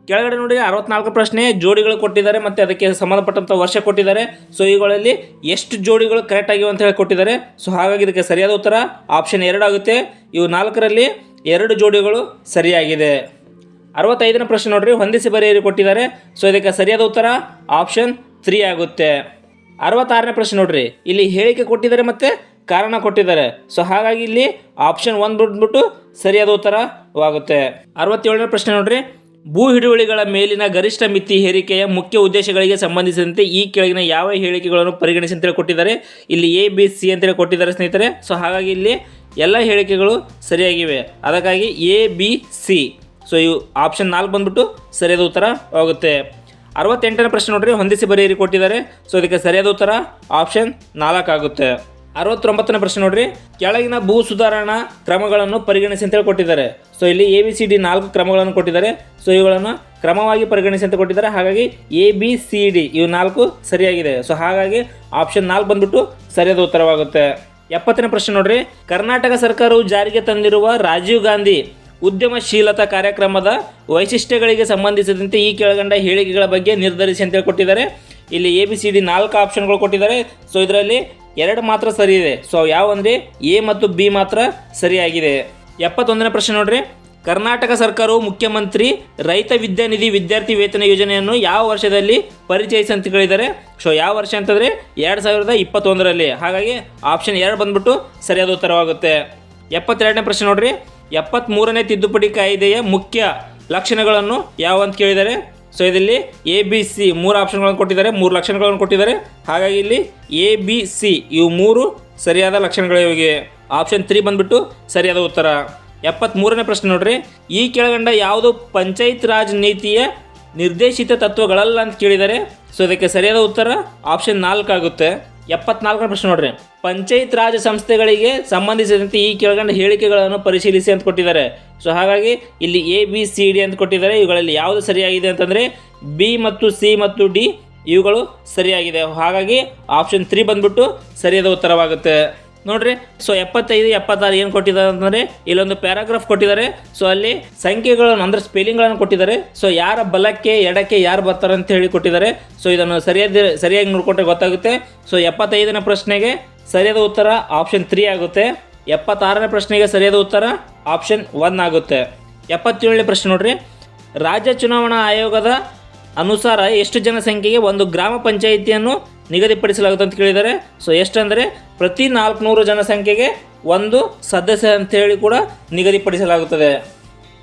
ಕೆಳಗಡೆ ನೋಡಿ 64 ಪ್ರಶ್ನೆ ಜೋಡಿಗಳು ಕೊಟ್ಟಿದ್ದಾರೆ ಮತ್ತು ಅದಕ್ಕೆ ಸಂಬಂಧಪಟ್ಟಂಥ ವರ್ಷ ಕೊಟ್ಟಿದ್ದಾರೆ. ಸೊ ಇವುಗಳಲ್ಲಿ ಎಷ್ಟು ಜೋಡಿಗಳು ಕರೆಕ್ಟ್ ಆಗಿವೆ ಅಂತ ಹೇಳಿ ಕೊಟ್ಟಿದ್ದಾರೆ. ಸೊ ಹಾಗಾಗಿ ಇದಕ್ಕೆ ಸರಿಯಾದ ಉತ್ತರ ಆಪ್ಷನ್ 2 ಆಗುತ್ತೆ. ಇವು 4ರಲ್ಲಿ 2 ಜೋಡಿಗಳು ಸರಿಯಾಗಿದೆ. 65ನೇ ಪ್ರಶ್ನೆ ನೋಡ್ರಿ, ಹೊಂದಿಸಿ ಬರೆಯಿರಿ ಕೊಟ್ಟಿದ್ದಾರೆ. ಸೊ ಇದಕ್ಕೆ ಸರಿಯಾದ ಉತ್ತರ ಆಪ್ಷನ್ 3 ಆಗುತ್ತೆ. 66ನೇ ಪ್ರಶ್ನೆ ನೋಡ್ರಿ, ಇಲ್ಲಿ ಹೇಳಿಕೆ ಕೊಟ್ಟಿದ್ದಾರೆ ಮತ್ತು ಕಾರಣ ಕೊಟ್ಟಿದ್ದಾರೆ. ಸೊ ಹಾಗಾಗಿ ಇಲ್ಲಿ ಆಪ್ಷನ್ 1 ಬಿಟ್ಬಿಟ್ಟು ಸರಿಯಾದ ಉತ್ತರವಾಗುತ್ತೆ. 67ನೇ ಪ್ರಶ್ನೆ ನೋಡ್ರಿ, ಭೂ ಹಿಡುವಳಿಗಳ ಮೇಲಿನ ಗರಿಷ್ಠ ಮಿತಿ ಹೇರಿಕೆಯ ಮುಖ್ಯ ಉದ್ದೇಶಗಳಿಗೆ ಸಂಬಂಧಿಸಿದಂತೆ ಈ ಕೆಳಗಿನ ಯಾವ ಹೇಳಿಕೆಗಳನ್ನು ಪರಿಗಣಿಸಿ ಅಂತೇಳಿ ಕೊಟ್ಟಿದ್ದಾರೆ. ಇಲ್ಲಿ ABC ಅಂತೇಳಿ ಕೊಟ್ಟಿದ್ದಾರೆ ಸ್ನೇಹಿತರೆ. ಸೊ ಹಾಗಾಗಿ ಇಲ್ಲಿ ಎಲ್ಲ ಹೇಳಿಕೆಗಳು ಸರಿಯಾಗಿವೆ, ಅದಕ್ಕಾಗಿ ABC. ಸೊ ಇವು ಆಪ್ಷನ್ 4 ಬಂದ್ಬಿಟ್ಟು ಸರಿಯಾದ ಉತ್ತರ ಆಗುತ್ತೆ. 68ನೇ ಪ್ರಶ್ನೆ ನೋಡ್ರಿ, ಹೊಂದಿಸಿ ಬರೆಯಿರಿ ಕೊಟ್ಟಿದ್ದಾರೆ. ಸೊ ಇದಕ್ಕೆ ಸರಿಯಾದ ಉತ್ತರ ಆಪ್ಷನ್ 4 ಆಗುತ್ತೆ. 69ನೇ ಪ್ರಶ್ನೆ ನೋಡ್ರಿ, ಕೆಳಗಿನ ಭೂ ಸುಧಾರಣಾ ಕ್ರಮಗಳನ್ನು ಪರಿಗಣಿಸಿ ಅಂತೇಳಿ ಕೊಟ್ಟಿದ್ದಾರೆ. ಸೊ ಇಲ್ಲಿ ABCD 4 ಕ್ರಮಗಳನ್ನು ಕೊಟ್ಟಿದ್ದಾರೆ. ಸೊ ಇವುಗಳನ್ನು ಕ್ರಮವಾಗಿ ಪರಿಗಣಿಸಿ ಅಂತ ಕೊಟ್ಟಿದ್ದಾರೆ. ಹಾಗಾಗಿ ABCD ಇವು 4 ಸರಿಯಾಗಿದೆ. ಸೊ ಹಾಗಾಗಿ ಆಪ್ಷನ್ 4 ಬಂದ್ಬಿಟ್ಟು ಸರಿಯಾದ ಉತ್ತರವಾಗುತ್ತೆ. 70ನೇ ಪ್ರಶ್ನೆ ನೋಡ್ರಿ, ಕರ್ನಾಟಕ ಸರ್ಕಾರವು ಜಾರಿಗೆ ತಂದಿರುವ ರಾಜೀವ್ ಗಾಂಧಿ ಉದ್ಯಮಶೀಲತಾ ಕಾರ್ಯಕ್ರಮದ ವೈಶಿಷ್ಟ್ಯಗಳಿಗೆ ಸಂಬಂಧಿಸಿದಂತೆ ಈ ಕೆಳಗಂಡ ಹೇಳಿಕೆಗಳ ಬಗ್ಗೆ ನಿರ್ಧರಿಸಿ ಅಂತೇಳಿ ಕೊಟ್ಟಿದ್ದಾರೆ. ಇಲ್ಲಿ ABCD 4 ಆಪ್ಷನ್ಗಳು ಕೊಟ್ಟಿದ್ದಾರೆ. ಸೊ ಇದರಲ್ಲಿ 2 ಮಾತ್ರ ಸರಿ ಇದೆ. ಸೊ ಯಾವಂದರೆ A ಮತ್ತು B ಮಾತ್ರ ಸರಿಯಾಗಿದೆ. 71ನೇ ಪ್ರಶ್ನೆ ನೋಡ್ರಿ, ಕರ್ನಾಟಕ ಸರ್ಕಾರವು ಮುಖ್ಯಮಂತ್ರಿ ರೈತ ವಿದ್ಯಾನಿಧಿ ವಿದ್ಯಾರ್ಥಿ ವೇತನ ಯೋಜನೆಯನ್ನು ಯಾವ ವರ್ಷದಲ್ಲಿ ಪರಿಚಯಿಸಿ ಅಂತ ಕೇಳಿದ್ದಾರೆ. ಸೊ ಯಾವ ವರ್ಷ ಅಂತಂದರೆ 2021ರಲ್ಲಿ. ಹಾಗಾಗಿ ಆಪ್ಷನ್ 2 ಬಂದ್ಬಿಟ್ಟು ಸರಿಯಾದ ಉತ್ತರವಾಗುತ್ತೆ. 72ನೇ ಪ್ರಶ್ನೆ ನೋಡ್ರಿ, 73ನೇ ತಿದ್ದುಪಡಿ ಕಾಯ್ದೆಯ ಮುಖ್ಯ ಲಕ್ಷಣಗಳನ್ನು ಯಾವ ಅಂತ ಕೇಳಿದ್ದಾರೆ. ಸೊ ಇದರಲ್ಲಿ ಎ ಬಿ ಸಿ 3 ಆಪ್ಷನ್ಗಳನ್ನು ಕೊಟ್ಟಿದ್ದಾರೆ, 3 ಲಕ್ಷಣಗಳನ್ನು ಕೊಟ್ಟಿದ್ದಾರೆ. ಹಾಗಾಗಿ ಇಲ್ಲಿ ಎ ಬಿ ಸಿ ಇವು 3 ಸರಿಯಾದ ಲಕ್ಷಣಗಳಿವೆ. ಆಪ್ಷನ್ 3 ಬಂದ್ಬಿಟ್ಟು ಸರಿಯಾದ ಉತ್ತರ. 73ನೇ ಪ್ರಶ್ನೆ ನೋಡ್ರಿ, ಈ ಕೆಳಗಂಡ ಯಾವುದು ಪಂಚಾಯತ್ ರಾಜ್ ನೀತಿಯ ನಿರ್ದೇಶಿತ ತತ್ವಗಳಲ್ಲ ಅಂತ ಕೇಳಿದ್ದಾರೆ. ಸೊ ಇದಕ್ಕೆ ಸರಿಯಾದ ಉತ್ತರ ಆಪ್ಷನ್ 4 ಆಗುತ್ತೆ. 74ನೇ ಪ್ರಶ್ನೆ ನೋಡ್ರಿ, ಪಂಚಾಯತ್ ರಾಜ್ ಸಂಸ್ಥೆಗಳಿಗೆ ಸಂಬಂಧಿಸಿದಂತೆ ಈ ಕೆಳಗಂಡ ಹೇಳಿಕೆಗಳನ್ನು ಪರಿಶೀಲಿಸಿ ಅಂತ ಕೊಟ್ಟಿದ್ದಾರೆ. ಸೊ ಹಾಗಾಗಿ ಇಲ್ಲಿ ಎ ಬಿ ಸಿ ಡಿ ಅಂತ ಕೊಟ್ಟಿದ್ದಾರೆ. ಇವುಗಳಲ್ಲಿ ಯಾವುದು ಸರಿಯಾಗಿದೆ ಅಂತಂದರೆ ಬಿ ಮತ್ತು ಸಿ ಮತ್ತು ಡಿ ಇವುಗಳು ಸರಿಯಾಗಿದೆ. ಹಾಗಾಗಿ ಆಪ್ಷನ್ 3 ಬಂದ್ಬಿಟ್ಟು ಸರಿಯಾದ ಉತ್ತರವಾಗುತ್ತೆ ನೋಡ್ರಿ. ಸೊ 75, 76 ಏನು ಕೊಟ್ಟಿದ್ದಾರೆ ಅಂತಂದರೆ ಇಲ್ಲೊಂದು ಪ್ಯಾರಾಗ್ರಾಫ್ ಕೊಟ್ಟಿದ್ದಾರೆ. ಸೊ ಅಲ್ಲಿ ಸಂಖ್ಯೆಗಳನ್ನು ಅಂದರೆ ಸ್ಪೆಲ್ಲಿಂಗ್ಗಳನ್ನು ಕೊಟ್ಟಿದ್ದಾರೆ. ಸೊ ಯಾರ ಬಲಕ್ಕೆ ಎಡಕ್ಕೆ ಯಾರು ಬರ್ತಾರೆ ಅಂತ ಹೇಳಿ ಕೊಟ್ಟಿದ್ದಾರೆ. ಸೊ ಇದನ್ನು ಸರಿಯಾಗಿ ನೋಡಿಕೊಂಡ್ರೆ ಗೊತ್ತಾಗುತ್ತೆ. ಸೊ 75ನೇ ಪ್ರಶ್ನೆಗೆ ಸರಿಯಾದ ಉತ್ತರ ಆಪ್ಷನ್ 3 ಆಗುತ್ತೆ. 76ನೇ ಪ್ರಶ್ನೆಗೆ ಸರಿಯಾದ ಉತ್ತರ ಆಪ್ಷನ್ 1 ಆಗುತ್ತೆ. 77ನೇ ಪ್ರಶ್ನೆ ನೋಡ್ರಿ, ರಾಜ್ಯ ಚುನಾವಣಾ ಆಯೋಗದ ಅನುಸಾರ ಎಷ್ಟು ಜನಸಂಖ್ಯೆಗೆ ಒಂದು ಗ್ರಾಮ ಪಂಚಾಯಿತಿಯನ್ನು ನಿಗದಿಪಡಿಸಲಾಗುತ್ತೆ ಅಂತ ಕೇಳಿದ್ದಾರೆ. ಸೊ ಎಷ್ಟಂದರೆ ಪ್ರತಿ 400 ಜನಸಂಖ್ಯೆಗೆ ಒಂದು ಸದಸ್ಯ ಅಂತೇಳಿ ಕೂಡ ನಿಗದಿಪಡಿಸಲಾಗುತ್ತದೆ.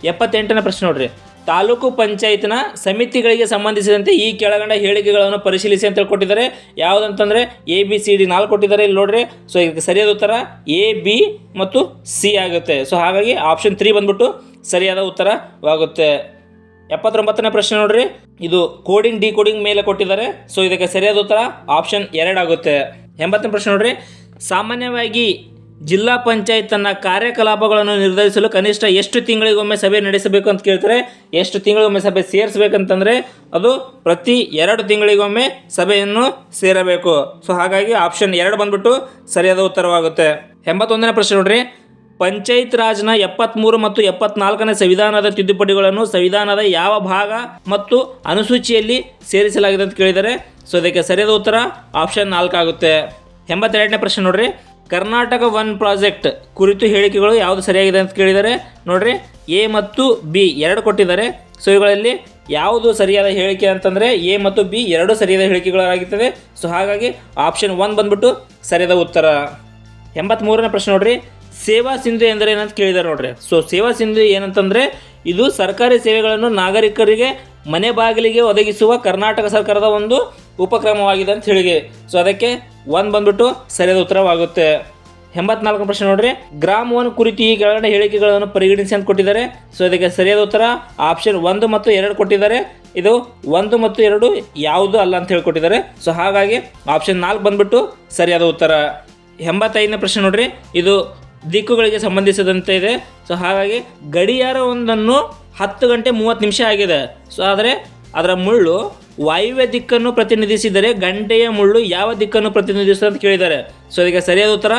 78ನೇ ಪ್ರಶ್ನೆ ನೋಡ್ರಿ, ತಾಲೂಕು ಪಂಚಾಯತ್ನ ಸಮಿತಿಗಳಿಗೆ ಸಂಬಂಧಿಸಿದಂತೆ ಈ ಕೆಳಗಂಡ ಹೇಳಿಕೆಗಳನ್ನು ಪರಿಶೀಲಿಸಿ ಅಂತ ಕೊಟ್ಟಿದ್ದಾರೆ. ಯಾವುದಂತಂದರೆ ಎ ಬಿ ಸಿ ಡಿ 4 ಕೊಟ್ಟಿದ್ದಾರೆ ಇಲ್ಲಿ ನೋಡ್ರಿ. ಸೊ ಇದಕ್ಕೆ ಸರಿಯಾದ ಉತ್ತರ ಎ ಬಿ ಮತ್ತು ಸಿ ಆಗುತ್ತೆ. ಸೊ ಹಾಗಾಗಿ ಆಪ್ಷನ್ 3 ಬಂದ್ಬಿಟ್ಟು ಸರಿಯಾದ ಉತ್ತರವಾಗುತ್ತೆ. 79ನೇ ಪ್ರಶ್ನೆ ನೋಡ್ರಿ, ಇದು ಕೋಡಿಂಗ್ ಡಿಕೋಡಿಂಗ್ ಮೇಲೆ ಕೊಟ್ಟಿದ್ದಾರೆ. ಸೊ ಇದಕ್ಕೆ ಸರಿಯಾದ ಉತ್ತರ ಆಪ್ಷನ್ 2 ಆಗುತ್ತೆ. 80ನೇ ಪ್ರಶ್ನೆ ನೋಡ್ರಿ, ಸಾಮಾನ್ಯವಾಗಿ ಜಿಲ್ಲಾ ಪಂಚಾಯತ್ ತನ್ನ ಕಾರ್ಯಕಲಾಪಗಳನ್ನು ನಿರ್ಧರಿಸಲು ಕನಿಷ್ಠ ಎಷ್ಟು ತಿಂಗಳಿಗೊಮ್ಮೆ ಸಭೆ ನಡೆಸಬೇಕು ಅಂತ ಕೇಳ್ತಾರೆ. ಎಷ್ಟು ತಿಂಗಳಿಗೊಮ್ಮೆ ಸಭೆ ಸೇರಿಸಬೇಕಂತಂದರೆ ಅದು ಪ್ರತಿ 2 ತಿಂಗಳಿಗೊಮ್ಮೆ ಸಭೆಯನ್ನು ಸೇರಬೇಕು. ಸೊ ಹಾಗಾಗಿ ಆಪ್ಷನ್ 2 ಬಂದ್ಬಿಟ್ಟು ಸರಿಯಾದ ಉತ್ತರವಾಗುತ್ತೆ. 81ನೇ ಪ್ರಶ್ನೆ ನೋಡ್ರಿ, ಪಂಚಾಯತ್ ರಾಜ್ನ 73 ಮತ್ತು 74ನೇ ಸಂವಿಧಾನದ ತಿದ್ದುಪಡಿಗಳನ್ನು ಸಂವಿಧಾನದ ಯಾವ ಭಾಗ ಮತ್ತು ಅನುಸೂಚಿಯಲ್ಲಿ ಸೇರಿಸಲಾಗಿದೆ ಅಂತ ಕೇಳಿದ್ದಾರೆ. ಸೊ ಇದಕ್ಕೆ ಸರಿಯಾದ ಉತ್ತರ ಆಪ್ಷನ್ 4 ಆಗುತ್ತೆ. 82ನೇ ಪ್ರಶ್ನೆ ನೋಡ್ರಿ, ಕರ್ನಾಟಕ 1 ಪ್ರಾಜೆಕ್ಟ್ ಕುರಿತು ಹೇಳಿಕೆಗಳು ಯಾವುದು ಸರಿಯಾಗಿದೆ ಅಂತ ಕೇಳಿದ್ದಾರೆ. ನೋಡ್ರಿ ಎ ಮತ್ತು ಬಿ 2 ಕೊಟ್ಟಿದ್ದಾರೆ. ಸೊ ಇವುಗಳಲ್ಲಿ ಯಾವುದು ಸರಿಯಾದ ಹೇಳಿಕೆ ಅಂತಂದರೆ ಎ ಮತ್ತು ಬಿ 2 ಸರಿಯಾದ ಹೇಳಿಕೆಗಳಾಗುತ್ತದೆ. ಸೊ ಹಾಗಾಗಿ ಆಪ್ಷನ್ 1 ಬಂದ್ಬಿಟ್ಟು ಸರಿಯಾದ ಉತ್ತರ. 83ನೇ ಪ್ರಶ್ನೆ ನೋಡ್ರಿ, ಸೇವಾ ಸಿಂಧು ಎಂದರೆ ಏನಂತ ಕೇಳಿದ್ದಾರೆ ನೋಡ್ರಿ. ಸೊ ಸೇವಾ ಸಿಂಧು ಏನಂತಂದರೆ ಇದು ಸರ್ಕಾರಿ ಸೇವೆಗಳನ್ನು ನಾಗರಿಕರಿಗೆ ಮನೆ ಬಾಗಿಲಿಗೆ ಒದಗಿಸುವ ಕರ್ನಾಟಕ ಸರ್ಕಾರದ ಒಂದು ಉಪಕ್ರಮವಾಗಿದೆ ಅಂತ ಹೇಳಿ. ಸೊ ಅದಕ್ಕೆ 1 ಬಂದ್ಬಿಟ್ಟು ಸರಿಯಾದ ಉತ್ತರವಾಗುತ್ತೆ. 84ನೇ ಪ್ರಶ್ನೆ ನೋಡ್ರಿ, ಗ್ರಾಮ 1 ಕುರಿತು ಈ ಕೆಳಗಡೆ ಹೇಳಿಕೆಗಳನ್ನು ಪರಿಗಣಿಸಿ ಅಂತ ಕೊಟ್ಟಿದ್ದಾರೆ. ಸೊ ಇದಕ್ಕೆ ಸರಿಯಾದ ಉತ್ತರ ಆಪ್ಷನ್ 1 ಮತ್ತು 2 ಕೊಟ್ಟಿದ್ದಾರೆ. ಇದು 1 ಮತ್ತು 2 ಯಾವುದು ಅಲ್ಲ ಅಂತ ಹೇಳಿಕೊಟ್ಟಿದ್ದಾರೆ. ಸೊ ಹಾಗಾಗಿ ಆಪ್ಷನ್ 4 ಬಂದ್ಬಿಟ್ಟು ಸರಿಯಾದ ಉತ್ತರ. 85ನೇ ಪ್ರಶ್ನೆ ನೋಡ್ರಿ, ಇದು ದಿಕ್ಕುಗಳಿಗೆ ಸಂಬಂಧಿಸಿದಂತೆ ಇದೆ. ಸೊ ಹಾಗಾಗಿ ಗಡಿಯಾರ ಒಂದನ್ನು 10 ಗಂಟೆ 30 ನಿಮಿಷ ಆಗಿದೆ. ಸೊ ಆದರೆ ಅದರ ಮುಳ್ಳು ವಾಯುವ್ಯ ದಿಕ್ಕನ್ನು ಪ್ರತಿನಿಧಿಸಿದರೆ ಗಂಟೆಯ ಮುಳ್ಳು ಯಾವ ದಿಕ್ಕನ್ನು ಪ್ರತಿನಿಧಿಸುತ್ತೆ ಅಂತ ಕೇಳಿದ್ದಾರೆ. ಸೊ ಇದಕ್ಕೆ ಸರಿಯಾದ ಉತ್ತರ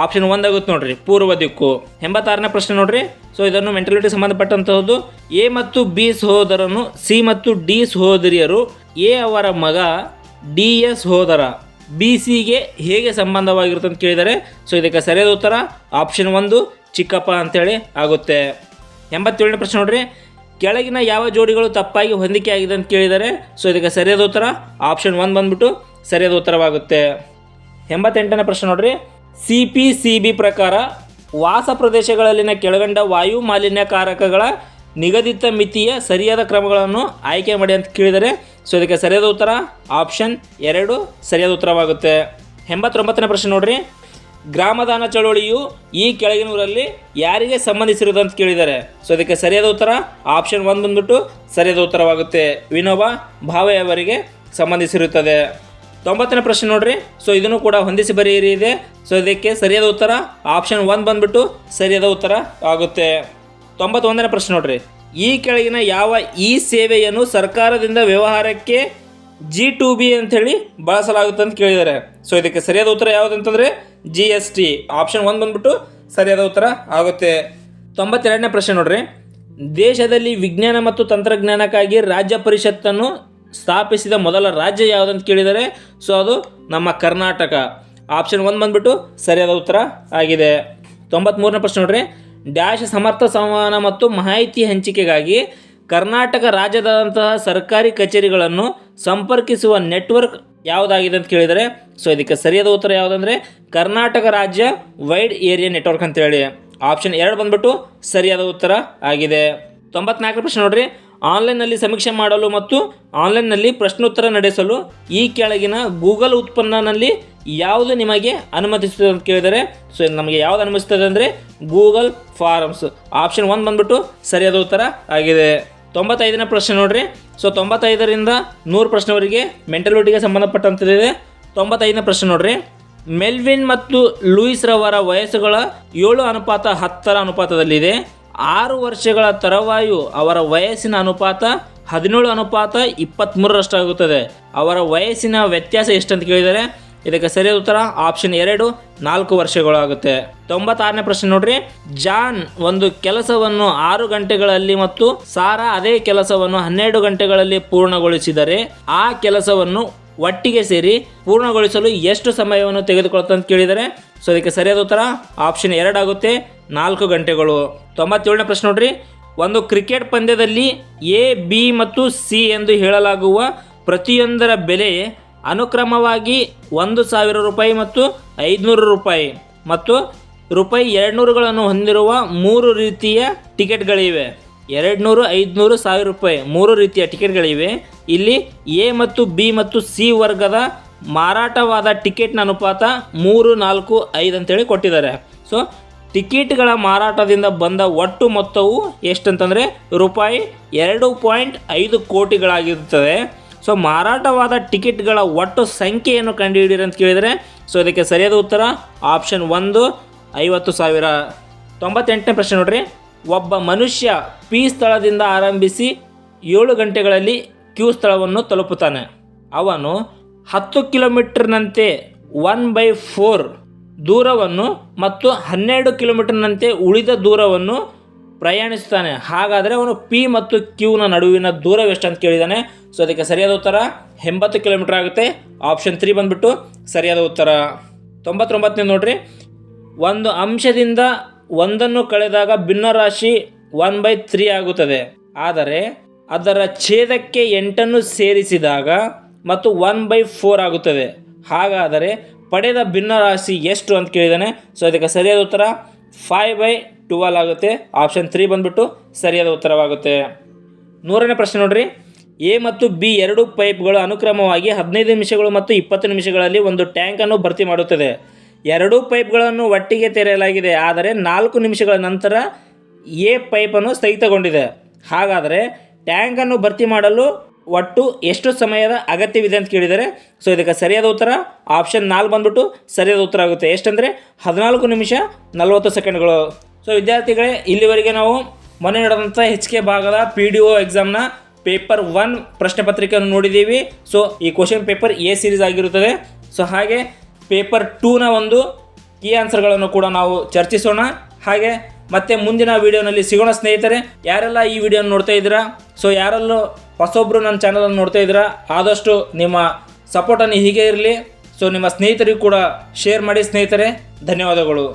ಆಪ್ಷನ್ 1 ಆಗುತ್ತೆ ನೋಡ್ರಿ, ಪೂರ್ವ ದಿಕ್ಕು. 86ನೇ ಪ್ರಶ್ನೆ ನೋಡ್ರಿ, ಸೊ ಇದನ್ನು ಮೆಂಟಾಲಿಟಿ ಸಂಬಂಧಪಟ್ಟಂತಹದ್ದು. ಎ ಮತ್ತು ಬಿ ಸಹೋದರನು ಸಿ ಮತ್ತು ಡಿ ಸಹೋದರಿಯರು, ಎ ಅವರ ಮಗ ಡಿ ಯ ಸಹೋದರ ಬಿ ಸಿಗೆ ಹೇಗೆ ಸಂಬಂಧವಾಗಿರುತ್ತೆ ಅಂತ ಕೇಳಿದ್ದಾರೆ. ಸೊ ಇದಕ್ಕೆ ಸರಿಯಾದ ಉತ್ತರ ಆಪ್ಷನ್ 1 ಚಿಕ್ಕಪ್ಪ ಅಂತೇಳಿ ಆಗುತ್ತೆ. 87ನೇ ಪ್ರಶ್ನೆ ನೋಡ್ರಿ, ಕೆಳಗಿನ ಯಾವ ಜೋಡಿಗಳು ತಪ್ಪಾಗಿ ಹೊಂದಿಕೆ ಆಗಿದೆ ಅಂತ ಕೇಳಿದ್ದಾರೆ. ಸೊ ಇದಕ್ಕೆ ಸರಿಯಾದ ಉತ್ತರ ಆಪ್ಷನ್ 1 ಬಂದ್ಬಿಟ್ಟು ಸರಿಯಾದ ಉತ್ತರವಾಗುತ್ತೆ. 88ನೇ ಪ್ರಶ್ನೆ ನೋಡ್ರಿ, ಸಿ ಪಿ ಸಿ ಬಿ ಪ್ರಕಾರ ವಾಸ ಪ್ರದೇಶಗಳಲ್ಲಿನ ಕೆಳಗಂಡ ವಾಯು ಮಾಲಿನ್ಯಕಾರಕಗಳ ನಿಗದಿತ ಮಿತಿಯ ಸರಿಯಾದ ಕ್ರಮಗಳನ್ನು ಆಯ್ಕೆ ಮಾಡಿ ಅಂತ ಕೇಳಿದರೆ. ಸೊ ಇದಕ್ಕೆ ಸರಿಯಾದ ಉತ್ತರ ಆಪ್ಷನ್ 2 ಸರಿಯಾದ ಉತ್ತರವಾಗುತ್ತೆ. 89ನೇ ಪ್ರಶ್ನೆ ನೋಡ್ರಿ, ಗ್ರಾಮದಾನ ಚಳವಳಿಯು ಈ ಕೆಳಗಿನವರಲ್ಲಿ ಯಾರಿಗೆ ಸಂಬಂಧಿಸಿರುವುದು ಅಂತ ಕೇಳಿದ್ದಾರೆ. ಸೊ ಇದಕ್ಕೆ ಸರಿಯಾದ ಉತ್ತರ ಆಪ್ಷನ್ 1 ಬಂದ್ಬಿಟ್ಟು ಸರಿಯಾದ ಉತ್ತರವಾಗುತ್ತೆ. ವಿನೋಬಾ ಭಾವೆ ಅವರಿಗೆ ಸಂಬಂಧಿಸಿರುತ್ತದೆ. 90ನೇ ಪ್ರಶ್ನೆ ನೋಡ್ರಿ, ಸೊ ಇದನ್ನು ಕೂಡ ಹೊಂದಿಸಿ ಬರೆಯಿರಿ ಇದೆ. ಸೊ ಇದಕ್ಕೆ ಸರಿಯಾದ ಉತ್ತರ ಆಪ್ಷನ್ 1 ಬಂದ್ಬಿಟ್ಟು ಸರಿಯಾದ ಉತ್ತರ ಆಗುತ್ತೆ. 91ನೇ ಪ್ರಶ್ನೆ ನೋಡ್ರಿ, ಈ ಕೆಳಗಿನ ಯಾವ ಈ ಸೇವೆಯನ್ನು ಸರ್ಕಾರದಿಂದ ವ್ಯವಹಾರಕ್ಕೆ G2B ಅಂಥೇಳಿ ಬಳಸಲಾಗುತ್ತೆ ಅಂತ ಕೇಳಿದ್ದಾರೆ. ಸೊ ಇದಕ್ಕೆ ಸರಿಯಾದ ಉತ್ತರ ಯಾವುದಂತಂದರೆ GST. ಆಪ್ಷನ್ 1 ಬಂದ್ಬಿಟ್ಟು ಸರಿಯಾದ ಉತ್ತರ ಆಗುತ್ತೆ. 92ನೇ ಪ್ರಶ್ನೆ ನೋಡ್ರಿ, ದೇಶದಲ್ಲಿ ವಿಜ್ಞಾನ ಮತ್ತು ತಂತ್ರಜ್ಞಾನಕ್ಕಾಗಿ ರಾಜ್ಯ ಪರಿಷತ್ತನ್ನು ಸ್ಥಾಪಿಸಿದ ಮೊದಲ ರಾಜ್ಯ ಯಾವುದಂತ ಕೇಳಿದ್ದಾರೆ. ಸೊ ಅದು ನಮ್ಮ ಕರ್ನಾಟಕ. ಆಪ್ಷನ್ 1 ಬಂದ್ಬಿಟ್ಟು ಸರಿಯಾದ ಉತ್ತರ ಆಗಿದೆ. 93ನೇ ಪ್ರಶ್ನೆ ನೋಡ್ರಿ, ಡ್ಯಾಶ್ ಸಮರ್ಥ ಸಂವಹನ ಮತ್ತು ಮಾಹಿತಿ ಹಂಚಿಕೆಗಾಗಿ ಕರ್ನಾಟಕ ರಾಜ್ಯದಂತಹ ಸರ್ಕಾರಿ ಕಚೇರಿಗಳನ್ನು ಸಂಪರ್ಕಿಸುವ ನೆಟ್ವರ್ಕ್ ಯಾವುದಾಗಿದೆ ಅಂತ ಕೇಳಿದರೆ. ಸೊ ಇದಕ್ಕೆ ಸರಿಯಾದ ಉತ್ತರ ಯಾವುದಂದರೆ ಕರ್ನಾಟಕ ರಾಜ್ಯ ವೈಡ್ ಏರಿಯಾ ನೆಟ್ವರ್ಕ್ ಅಂತೇಳಿ. ಆಪ್ಷನ್ 2 ಬಂದ್ಬಿಟ್ಟು ಸರಿಯಾದ ಉತ್ತರ ಆಗಿದೆ. 94ನೇ ಪ್ರಶ್ನೆ ನೋಡ್ರಿ, ಆನ್ಲೈನ್ನಲ್ಲಿ ಸಮೀಕ್ಷೆ ಮಾಡಲು ಮತ್ತು ಆನ್ಲೈನ್ನಲ್ಲಿ ಪ್ರಶ್ನೋತ್ತರ ನಡೆಸಲು ಈ ಕೆಳಗಿನ ಗೂಗಲ್ ಉತ್ಪನ್ನನಲ್ಲಿ ಯಾವುದು ನಿಮಗೆ ಅನುಮತಿಸುತ್ತದೆ ಅಂತ ಕೇಳಿದರೆ, ಸೊ ನಮಗೆ ಯಾವುದು ಅನುಮತಿಸ್ತದೆ ಅಂದರೆ ಗೂಗಲ್ ಫಾರ್ಮ್ಸ್. ಆಪ್ಷನ್ 1 ಬಂದ್ಬಿಟ್ಟು ಸರಿಯಾದ ಉತ್ತರ ಆಗಿದೆ. 95ನೇ ಪ್ರಶ್ನೆ ನೋಡ್ರಿ. ಸೊ 95ರಿಂದ 100 ಪ್ರಶ್ನೆವರೆಗೆ ಮೆಂಟಲಿಟಿಗೆ ಸಂಬಂಧಪಟ್ಟಂತಿದೆ. 95ನೇ ಪ್ರಶ್ನೆ ನೋಡ್ರಿ. ಮೆಲ್ವಿನ್ ಮತ್ತು ಲೂಯಿಸ್ ರವರ ವಯಸ್ಸುಗಳ 7:10 ಅನುಪಾತದಲ್ಲಿದೆ. 6 ವರ್ಷಗಳ ತರುವಾಯ ಅವರ ವಯಸ್ಸಿನ ಅನುಪಾತ 17:23 ಆಗುತ್ತದೆ. ಅವರ ವಯಸ್ಸಿನ ವ್ಯತ್ಯಾಸ ಎಷ್ಟಂತ ಕೇಳಿದರೆ ಇದಕ್ಕೆ ಸರಿಯಾದ ಉತ್ತರ ಆಪ್ಷನ್ 2 4 ವರ್ಷಗಳಾಗುತ್ತೆ. 96ನೇ ಪ್ರಶ್ನೆ ನೋಡ್ರಿ. ಜಾನ್ ಒಂದು ಕೆಲಸವನ್ನು 6 ಗಂಟೆಗಳಲ್ಲಿ ಮತ್ತು ಸಾರಾ ಅದೇ ಕೆಲಸವನ್ನು 12 ಗಂಟೆಗಳಲ್ಲಿ ಪೂರ್ಣಗೊಳಿಸಿದರೆ ಆ ಕೆಲಸವನ್ನು ಒಟ್ಟಿಗೆ ಸೇರಿ ಪೂರ್ಣಗೊಳಿಸಲು ಎಷ್ಟು ಸಮಯವನ್ನು ತೆಗೆದುಕೊಳ್ಳುತ್ತೆ ಅಂತ ಕೇಳಿದರೆ, ಸೊ ಅದಕ್ಕೆ ಸರಿಯಾದ ಉತ್ತರ ಆಪ್ಷನ್ 2 ಆಗುತ್ತೆ, 4 ಗಂಟೆಗಳು. 97ನೇ ಪ್ರಶ್ನೆ ನೋಡ್ರಿ. ಒಂದು ಕ್ರಿಕೆಟ್ ಪಂದ್ಯದಲ್ಲಿ ಎ, ಬಿ ಮತ್ತು ಸಿ ಎಂದು ಹೇಳಲಾಗುವ ಪ್ರತಿಯೊಂದರ ಬೆಲೆ ಅನುಕ್ರಮವಾಗಿ 1,000 ರೂಪಾಯಿ ಮತ್ತು 500 ರೂಪಾಯಿ ಮತ್ತು ರೂಪಾಯಿ 200ಗಳನ್ನು ಹೊಂದಿರುವ 3 ರೀತಿಯ ಟಿಕೆಟ್ಗಳಿವೆ. 200, 500, 1000 ರೂಪಾಯಿ 3 ರೀತಿಯ ಟಿಕೆಟ್ಗಳಿವೆ. ಇಲ್ಲಿ ಎ ಮತ್ತು ಬಿ ಮತ್ತು ಸಿ ವರ್ಗದ ಮಾರಾಟವಾದ ಟಿಕೆಟ್ನ ಅನುಪಾತ 3, 4, 5 ಅಂತೇಳಿ ಕೊಟ್ಟಿದ್ದಾರೆ. ಸೊ ಟಿಕೆಟ್ಗಳ ಮಾರಾಟದಿಂದ ಬಂದ ಒಟ್ಟು ಮೊತ್ತವು ಎಷ್ಟಂತಂದರೆ ರೂಪಾಯಿ 2.5 ಕೋಟಿಗಳಾಗಿರುತ್ತದೆ. ಸೊ ಮಾರಾಟವಾದ ಟಿಕೆಟ್ಗಳ ಒಟ್ಟು ಸಂಖ್ಯೆಯನ್ನು ಕಂಡುಹಿಡಿಯಿರಿ ಅಂತ ಕೇಳಿದರೆ, ಸೊ ಇದಕ್ಕೆ ಸರಿಯಾದ ಉತ್ತರ ಆಪ್ಷನ್ 1 50,000. 98ನೇ ಪ್ರಶ್ನೆ ನೋಡ್ರಿ. ಒಬ್ಬ ಮನುಷ್ಯ ಪಿ ಸ್ಥಳದಿಂದ ಆರಂಭಿಸಿ 7 ಗಂಟೆಗಳಲ್ಲಿ ಕ್ಯೂ ಸ್ಥಳವನ್ನು ತಲುಪುತ್ತಾನೆ. ಅವನು 10 ಕಿಲೋಮೀಟರ್ನಂತೆ 1/4 ದೂರವನ್ನು ಮತ್ತು 12 ಕಿಲೋಮೀಟರ್ನಂತೆ ಉಳಿದ ದೂರವನ್ನು ಪ್ರಯಾಣಿಸುತ್ತಾನೆ. ಹಾಗಾದರೆ ಅವನು ಪಿ ಮತ್ತು ಕ್ಯೂನ ನಡುವಿನ ದೂರವೆಷ್ಟು ಅಂತ ಕೇಳಿದ್ದಾನೆ. ಸೊ ಅದಕ್ಕೆ ಸರಿಯಾದ ಉತ್ತರ 80 ಕಿಲೋಮೀಟರ್ ಆಗುತ್ತೆ. ಆಪ್ಷನ್ 3 ಬಂದುಬಿಟ್ಟು ಸರಿಯಾದ ಉತ್ತರ. 99ನೇ ನೋಡ್ರಿ. ಒಂದು ಅಂಶದಿಂದ ಒಂದನ್ನು ಕಳೆದಾಗ ಭಿನ್ನರಾಶಿ 1/3 ಆಗುತ್ತದೆ. ಆದರೆ ಅದರ ಛೇದಕ್ಕೆ 8 ಸೇರಿಸಿದಾಗ ಮತ್ತು 1/4 ಆಗುತ್ತದೆ. ಹಾಗಾದರೆ ಪಡೆದ ಭಿನ್ನರಾಶಿ ಎಷ್ಟು ಅಂತ ಕೇಳಿದ್ದಾನೆ. ಸೊ ಅದಕ್ಕೆ ಸರಿಯಾದ ಉತ್ತರ 5/12 ಆಗುತ್ತೆ. ಆಪ್ಷನ್ 3 ಬಂದುಬಿಟ್ಟು ಸರಿಯಾದ ಉತ್ತರವಾಗುತ್ತೆ. 100ನೇ ಪ್ರಶ್ನೆ ನೋಡ್ರಿ. ಎ ಮತ್ತು ಬಿ 2 ಪೈಪ್ಗಳು ಅನುಕ್ರಮವಾಗಿ 15 ನಿಮಿಷಗಳು ಮತ್ತು 20 ನಿಮಿಷಗಳಲ್ಲಿ ಒಂದು ಟ್ಯಾಂಕನ್ನು ಭರ್ತಿ ಮಾಡುತ್ತದೆ. 2 ಪೈಪ್ಗಳನ್ನು ಒಟ್ಟಿಗೆ ತೆರೆಯಲಾಗಿದೆ. ಆದರೆ 4 ನಿಮಿಷಗಳ ನಂತರ ಎ ಪೈಪನ್ನು ಸ್ಥಗಿತಗೊಂಡಿದೆ. ಹಾಗಾದರೆ ಟ್ಯಾಂಕನ್ನು ಭರ್ತಿ ಮಾಡಲು ಒಟ್ಟು ಎಷ್ಟು ಸಮಯದ ಅಗತ್ಯವಿದೆ ಅಂತ ಕೇಳಿದರೆ, ಸೊ ಇದಕ್ಕೆ ಸರಿಯಾದ ಉತ್ತರ ಆಪ್ಷನ್ 4 ಬಂದುಬಿಟ್ಟು ಸರಿಯಾದ ಉತ್ತರ ಆಗುತ್ತೆ. ಎಷ್ಟಂದರೆ 14 ನಿಮಿಷ 40 ಸೆಕೆಂಡ್ಗಳು. ಸೊ ವಿದ್ಯಾರ್ಥಿಗಳೇ, ಇಲ್ಲಿವರೆಗೆ ನಾವು ಮೊನ್ನೆ ನಡೆದಂಥ HK ಭಾಗದ PDO ಎಕ್ಸಾಮ್ನ ಪೇಪರ್ 1 ಪ್ರಶ್ನೆ ಪತ್ರಿಕೆಯನ್ನು ನೋಡಿದ್ದೀವಿ. ಸೊ ಈ ಕ್ವಶನ್ ಪೇಪರ್ ಎ ಸೀರೀಸ್ ಆಗಿರುತ್ತದೆ. ಸೊ ಹಾಗೆ ಪೇಪರ್ 2ನ ಒಂದು ಕೀ ಆನ್ಸರ್ಗಳನ್ನು ಕೂಡ ನಾವು ಚರ್ಚಿಸೋಣ. ಹಾಗೆ ಮತ್ತೆ ಮುಂದಿನ ವೀಡಿಯೋನಲ್ಲಿ ಸಿಗೋಣ ಸ್ನೇಹಿತರೆ. ಯಾರೆಲ್ಲ ಈ ವಿಡಿಯೋನ ನೋಡ್ತಾ ಇದ್ದೀರಾ, ಸೊ ಯಾರೆಲ್ಲೂ ಹೊಸೊಬ್ಬರು ನನ್ನ ಚಾನಲನ್ನು ನೋಡ್ತಾ ಇದ್ದೀರಾ, ಆದಷ್ಟು ನಿಮ್ಮ ಸಪೋರ್ಟನ್ನು ಹೀಗೆ ಇರಲಿ. ಸೊ ನಿಮ್ಮ ಸ್ನೇಹಿತರಿಗೂ ಕೂಡ ಶೇರ್ ಮಾಡಿ ಸ್ನೇಹಿತರೆ. ಧನ್ಯವಾದಗಳು.